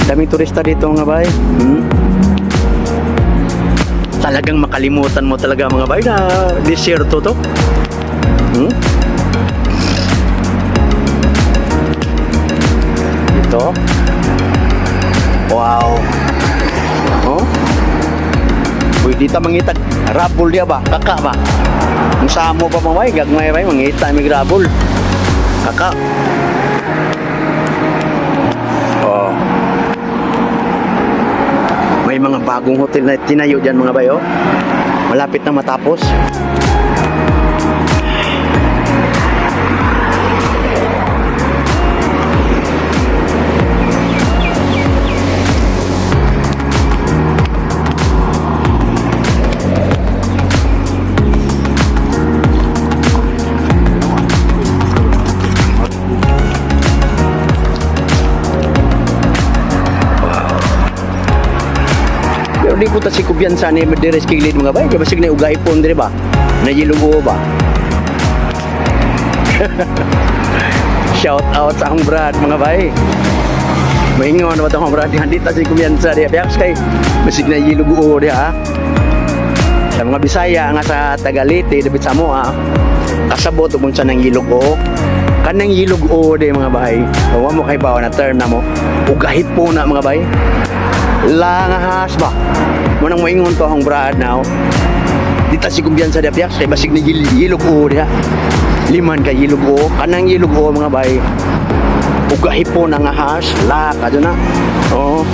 Daming turista dito mga bay. Talagang makalimutan mo talaga mga bay na desierto to. Ito. Wow. Oh. Pwede ta mangitag rabol dia ba? Kaka ba? Kung samo pa mamay, gagmay bay mangita mig rabol. Kaka. Oh. May mga bagong hotel na tinayo diyan mga bayo. Malapit na matapos. puta si kumpiyansa ni deres kilid mga bay. Kaya basig na ugay pon dire ba? Na yilugo ba? Shout out sa akong brad mga bay. Maingon na ba itong brad? Hindi ta si kumpiyansa dia. Biyak kay basig na yilugo dia ha. Sa mga Bisaya nga sa Tagalite, David Samoa, kasabot kung sa nang yilugo. Kanang yilugo de mga bay. Huwag mo kay bawa na term na mo. Ugahit po na mga bay. Langahas ba? Munang maingon to ang brad now. Dita si kumpiyansa dia biyak kay basig na yilugo dia. Liman ka yilugo, kanang yilugo mga bay. Ugahipon ang ahas, la ka doon na. Oo.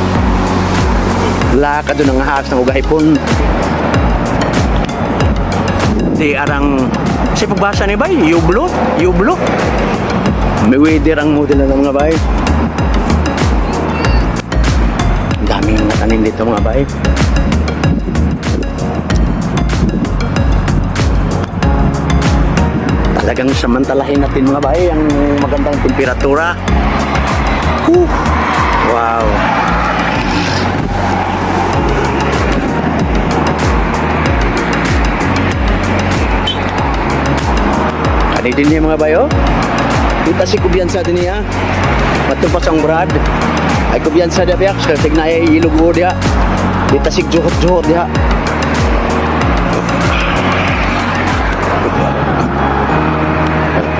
La ka doon ang ahas ng ugahipon. Di arang, kasi pagbasa ni bay, yublo. May weather ang model na mga bay. Ang daming mga tanim dito mga bay. Talagang samantalahin natin mga bay ang magandang temperatura. Wow. Kani din niya mga bayo. Kita si kumpiyansa din niya. Matupas ang brad. Ay kumpiyansa dia biyak. Tignay ilugo dia. Kita si juhot dia.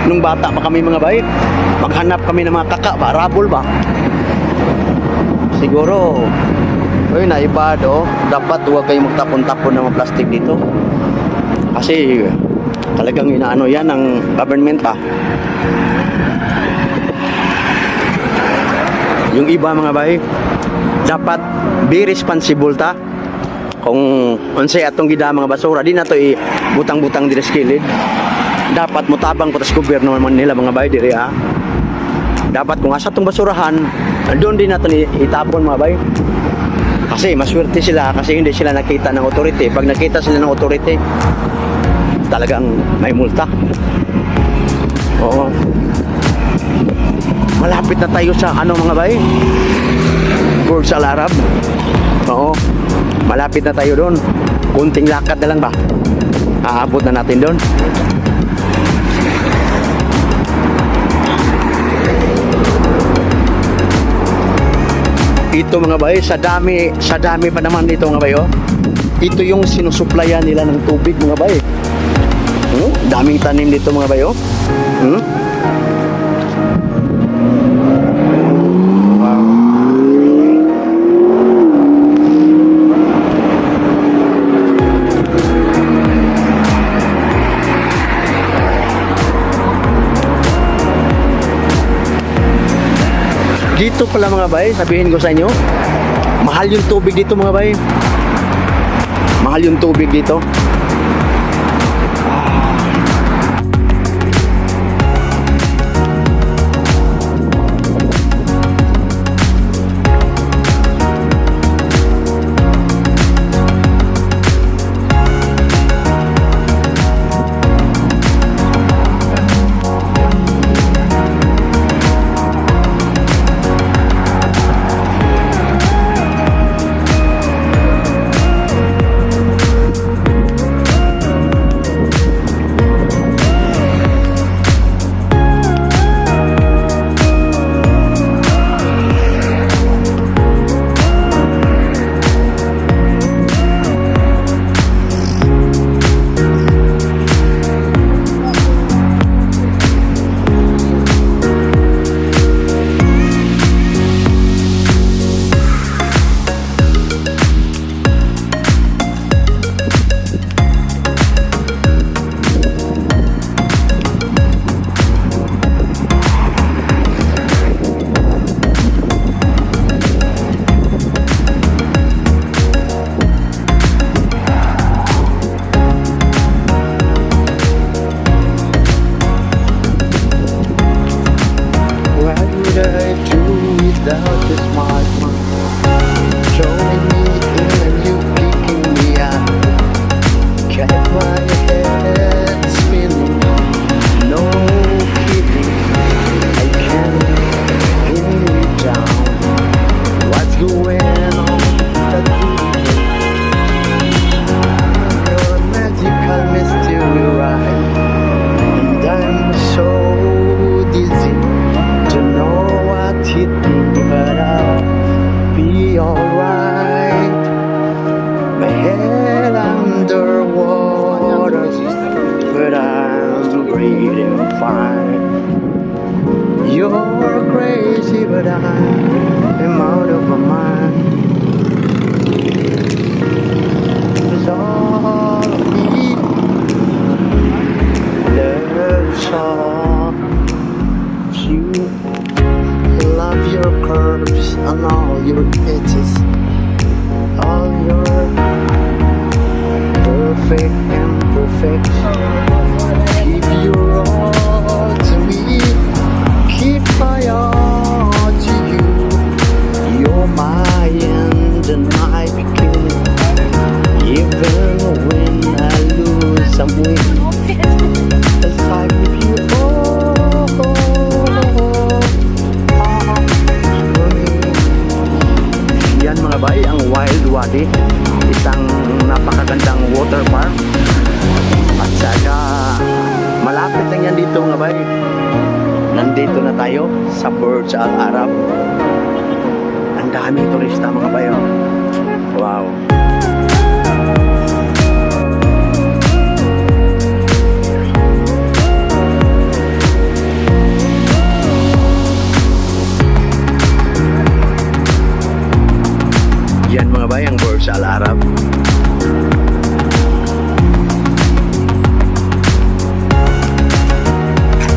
Nung bata pa kami mga bay, maghanap kami ng mga kaka ba, rabol ba? Siguro, ay na iba do, dapat huwag kayong magtapon-tapon ng mga plastic dito. Kasi talagang inaano yan ng government pa. Yung iba mga bay, dapat be responsible ta. Kung unsay atong gida mga basura, di na to butang-butang dire sa kilid. Dapat mutabang ko sa gobyerno naman nila mga bay dire ha. Dapat kung asa tong basurahan, doon din natin itapon mga bay. Kasi maswerte sila kasi hindi sila nakita ng authority. Pag nakita sila ng authority, talagang may multa. Oo. Malapit na tayo sa ano mga bay? Burj Al Arab. Oo. Malapit na tayo doon. Kunting lakad na lang ba? Aabot na natin doon. Ito mga bay, sa dami pa naman dito mga bay, oh. Ito yung sinusuplayan nila ng tubig mga bay. Daming tanim dito mga bay, oh. Dito pala mga bay, sabihin ko sa inyo, mahal yung tubig dito mga bay. Mahal yung tubig dito. water park. At saka malapit lang yan dito mga bay. Nandito na tayo sa Burj Al Arab. Ang daming turista mga bay. Oh. Wow. Yan mga bay, ang Burj Al Arab.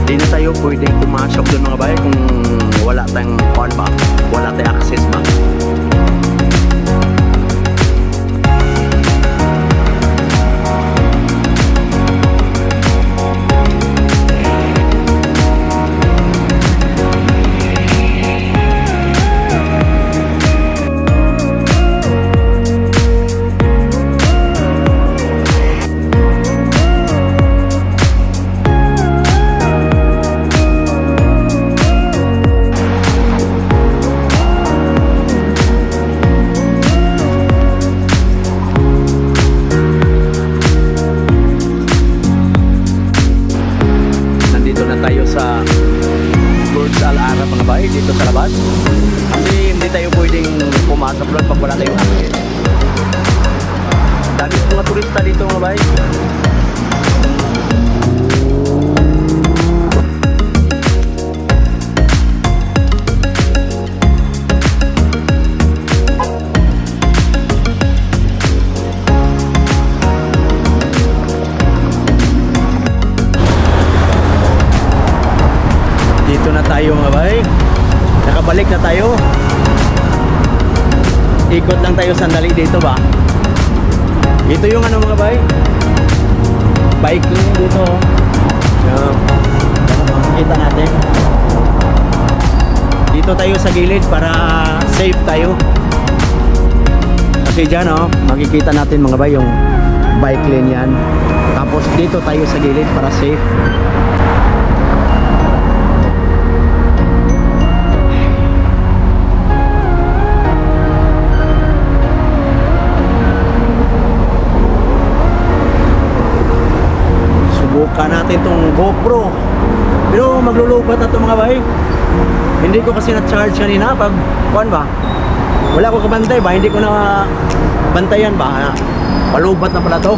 Di na tayo pwedeng pumasok doon mga bay kung wala tayong phone ba, wala tayong access ba. Tayo sa Burj Al Arab mga bay, dito sa labas kasi hindi tayo pwedeng pumasok doon pag wala tayong access. Dami mga turista dito mga bay. Dito na tayo mga bay. Nakabalik na tayo. Ikot lang tayo sandali dito ba. Ito yung ano mga bay, bike lane dito. Makikita natin. Dito tayo sa gilid para safe tayo. Kasi dyan makikita natin mga bay yung bike lane yan. Tapos dito tayo sa gilid para safe. Subukan natin tong GoPro. Pero maglulubat na to mga bay. Hindi ko kasi na-charge kanina pag kuan ba. Wala ko kabantay ba, hindi ko na bantayan ba. Palubat na pala to.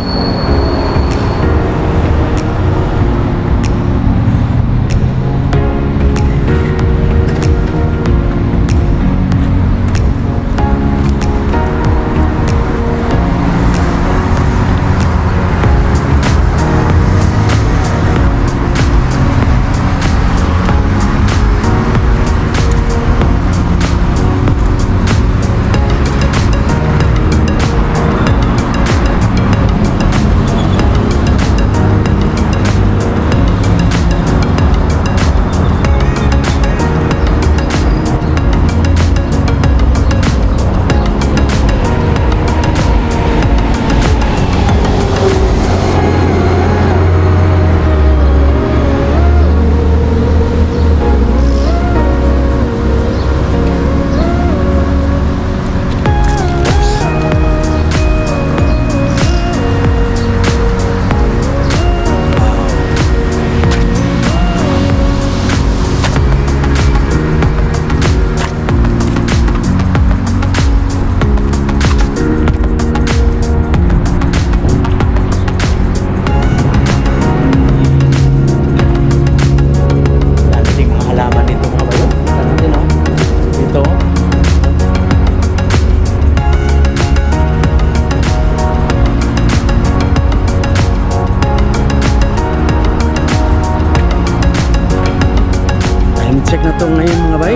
Check na to ngayon mga bay.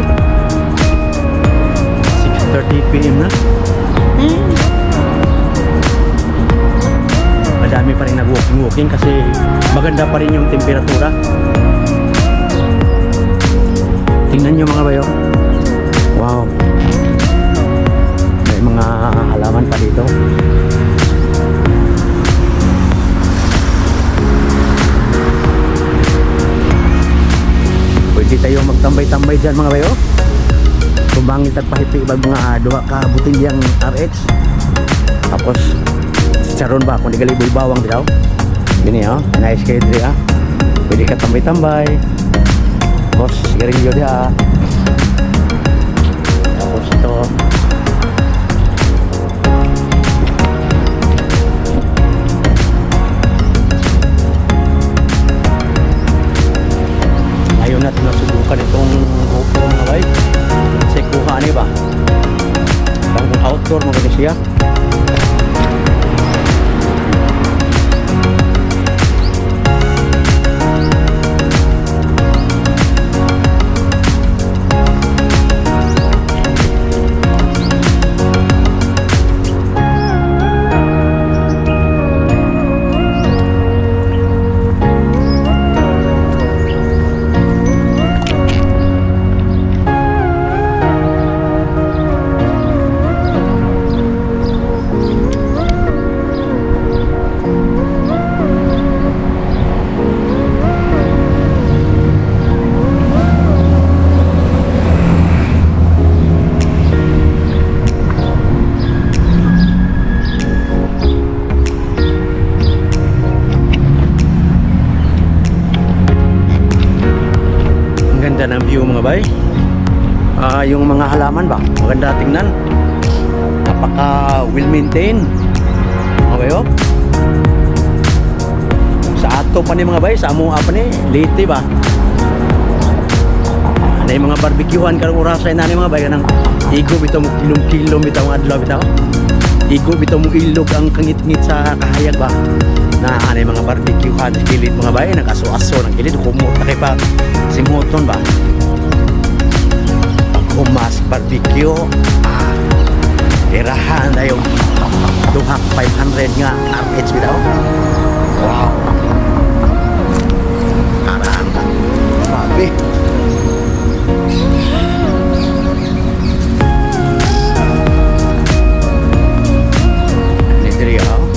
6:30 PM na. Madami pa rin nag-walking kasi maganda pa rin yung temperatura. Tingnan nyo mga bay. Wow. May mga halaman pa dito. Pwede tayo magtambay-tambay dyan mga bayo. Kumbangit at pahipi ibang mga duha ka botilyang RX. Tapos chicharon ba kung di galiboy bawang dito. Gini oh, nice kayo diri ah. Pwede ka tambay-tambay. Tapos sigarilyo dia. Tapos ito. Ngayon natin nasubukan itong GoPro mga bay. Kasi kuha ni ba? Kung outdoor mo gani siya. Ganda ng view mga bay. Yung mga halaman ba maganda tingnan, napaka well maintained mga bay oh. Sa ato pa ni mga bay, sa among apa ni late ba na yung mga barbecuehan karong orasa na ni mga bay kanang igo bitaw mo kilom-kilom bitaw ang adlaw bitaw, igo bitaw mo ilog ang kangit-ngit sa kahayag ba na anay mga barbecuehan sa kilid mga bay, nakaso-aso ng kilid kumot na kay pa simuton ba Kumas barbecue. Irahan na yung duhak 500 nga RH bitaw. Wow. Karang. Grabe. Nidri oh.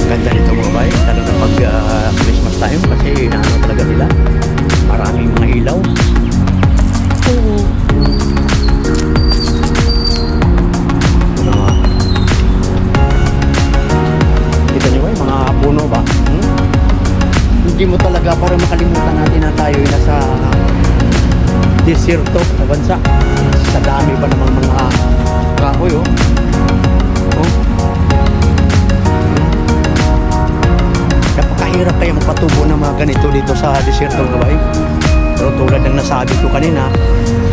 Ganda nito mga bay. Lalo na pag Christmas time kasi naano talaga nila. Maraming mga ilaw. Kita nyo ba yung mga puno ba? Hindi mo talaga para makalimutan natin na tayo ay nasa desierto na bansa. Sa dami pa namang mga kahoy oh. Napakahirap kaya magpatubo ng mga ganito dito sa desierto mga bay. Pero tulad ng nasabi ko kanina,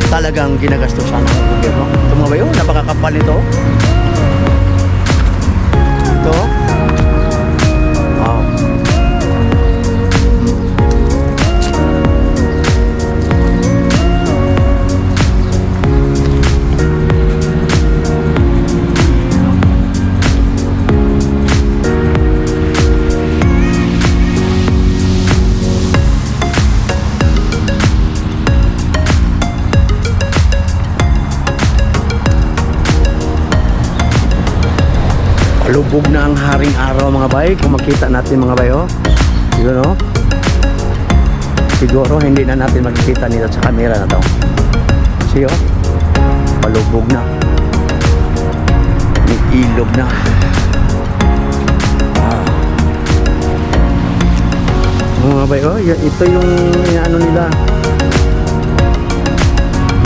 talagang ginagastusan ng gobyerno. Ito mga bayo, napakakapal nito. Ito. Wow. Lubog na ang haring araw mga bay. Kung makita natin mga bay oh. Yun oh. Siguro hindi na natin makikita nito sa camera na to. Kasi oh, palubog na. May ilog na. Mga bay oh, ito yung ano nila.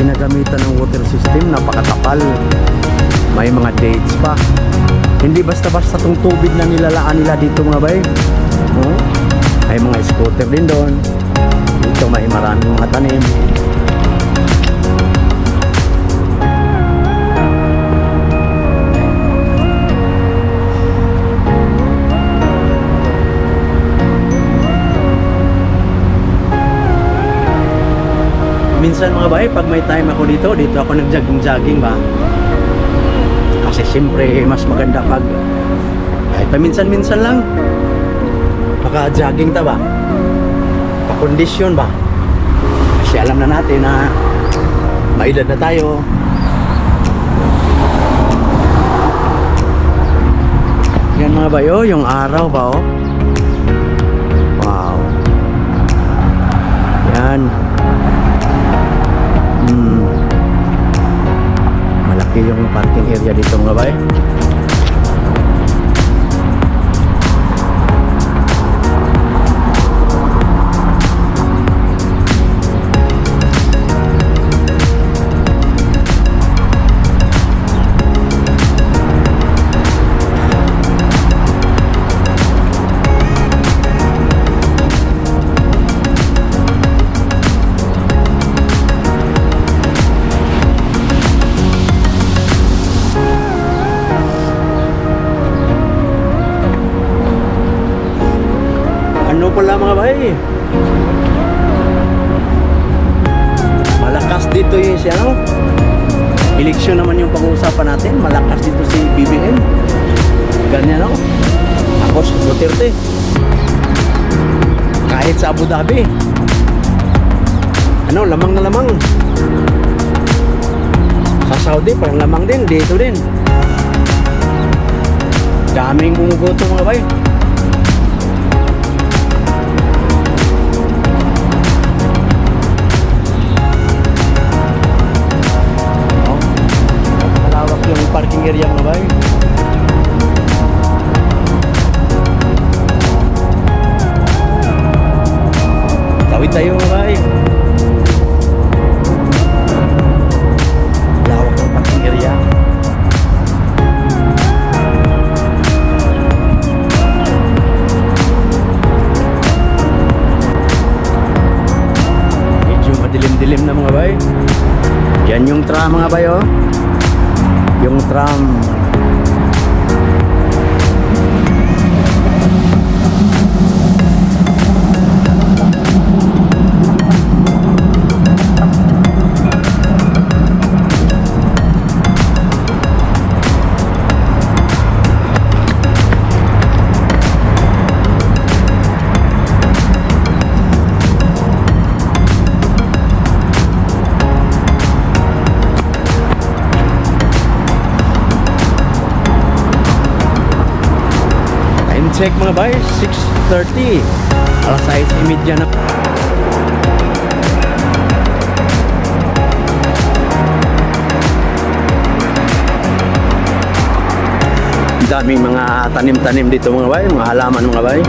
Ginagamitan ng water system, napakakapal. May mga dates pa. Hindi basta-basta tong tubig na nilalaan nila dito mga bay. May mga scooter din doon. Dito may maraming mga tanim. Minsan mga bay, pag may time ako dito ako nag-jogging ba. Kasi siyempre mas maganda pag kahit paminsan-minsan lang maka-jogging ta ba, pa-kondisyon ba, kasi alam na natin na maedad na tayo. Yan mga bayo, yung araw ba oh. Wow. Yan. Malaki yung parking area dito mga bay. pala mga bay. Malakas dito yung si ano. Eleksyon naman yung pag-uusapan natin. Malakas dito si BBM. Ganyan ako. Ako si Duterte. Kahit sa Abu Dhabi. Ano, lamang na lamang. Sa Saudi, parang lamang din. Dito din. Daming bumuboto mga bay. Malawak yung parking area mga bay. Tawid tayo mga bay. Lawak ng parking area. Medyo madilim-dilim na mga bay. Yan yung tram mga bay oh. Yung tram. Check mga bay, 6:30. Alas 6:30 na. Daming mga tanim-tanim dito mga bay, mga halaman mga bay.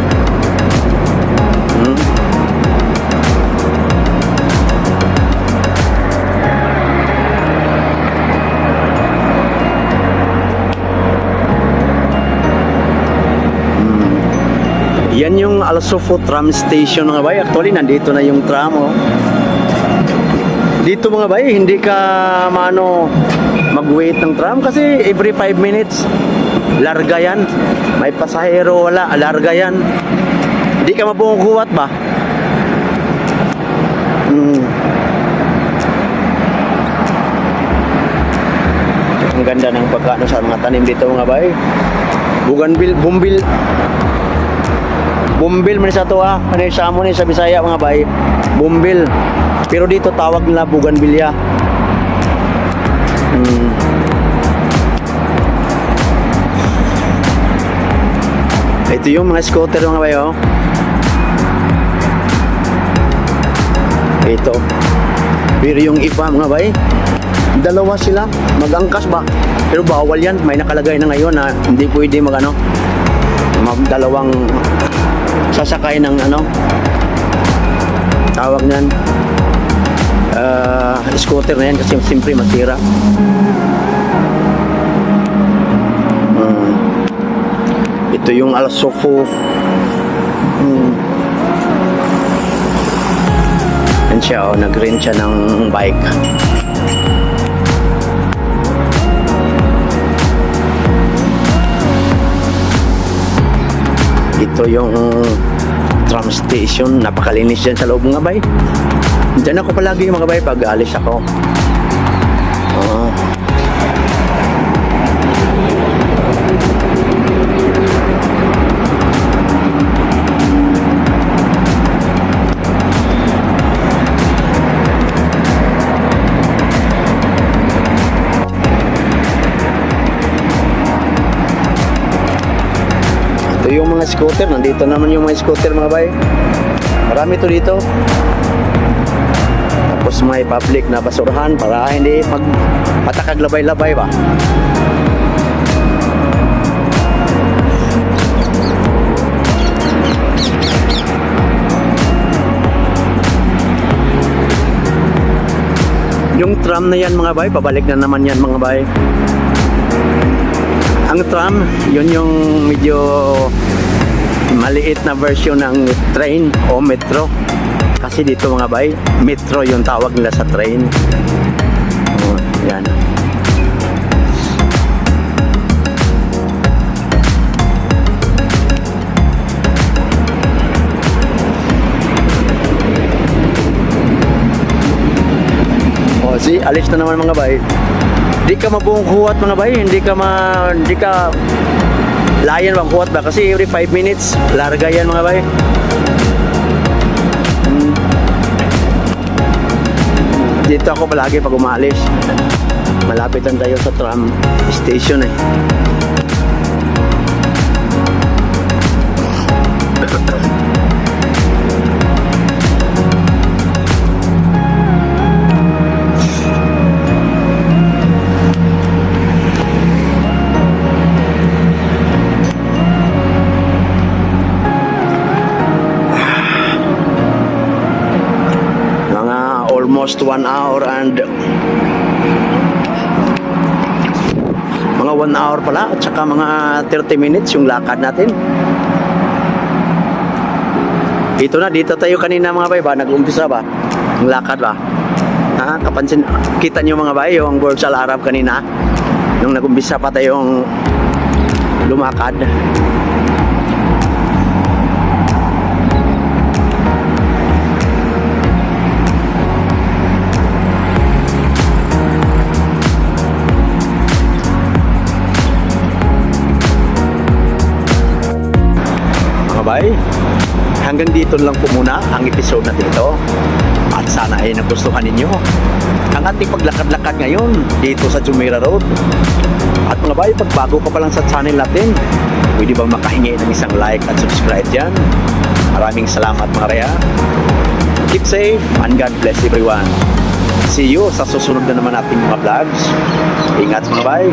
Yan yung Al-Sufo tram station mga bay. Actually, nandito na yung tram oh. Dito mga bay, hindi ka mag-wait ng tram kasi every 5 minutes larga yan. May pasahero, wala, larga yan. Hindi ka mabungkuwat ba? Ang ganda ng pagkano sa mga tanim dito mga bay. Bumbil man sa to ah. Ano yung sa amo ni sa Bisaya mga bay? Bumbil. Pero dito tawag nila buganbilya. Ito yung mga scooter mga bay oh. Ito. Pero yung iba mga bay, dalawa sila. Mag-angkas ba? Pero bawal yan. May nakalagay na ngayon na hindi pwede dalawang sasakay ng ano tawag niyan scooter na yan kasi siyempre masira. Ito yung Al-Sufo. Yan siya oh, nag-rent siya ng bike. Ito yung tram station. Napakalinis dyan sa loob mga bay. Diyan ako palagi mga bay pag alis ako. Yung mga scooter, nandito naman yung mga scooter mga bay. Marami to dito. Tapos may public na basurahan para hindi magpatakaglabay-labay ba. Yung tram na yan mga bay, pabalik na naman yan mga bay. Ang tram, yun yung medyo maliit na version ng train o metro. Kasi dito mga bay, metro yung tawag nila sa train. Yan. See, alis na naman mga bay. Di ka mabuong kuwat mga bay, hindi ka layan bang kuwat ba? Kasi every 5 minutes, larga yan mga bay. Dito ako palagi pag umalis. Malapit lang tayo sa tram station eh. Almost 1 hour and mga 1 hour pala at saka mga 30 minutes yung lakad natin. Dito tayo kanina mga bay ba, nag-umpisa ba yung lakad ba? Ha, kapansin, kita nyo mga bay yung Burj Al Arab kanina nung nag-umpisa pa tayong lumakad. Bay, hanggang dito lang po muna ang episode natin ito at sana ay nagustuhan ninyo ang ating paglakad-lakad ngayon dito sa Jumeirah Road. At mga bay, pag bago ka pa lang sa channel natin, pwede bang makahingi ng isang like at subscribe dyan? Maraming salamat mga raya. Keep safe and God bless everyone. See you sa susunod na naman nating mga vlogs. Ingat mga bay.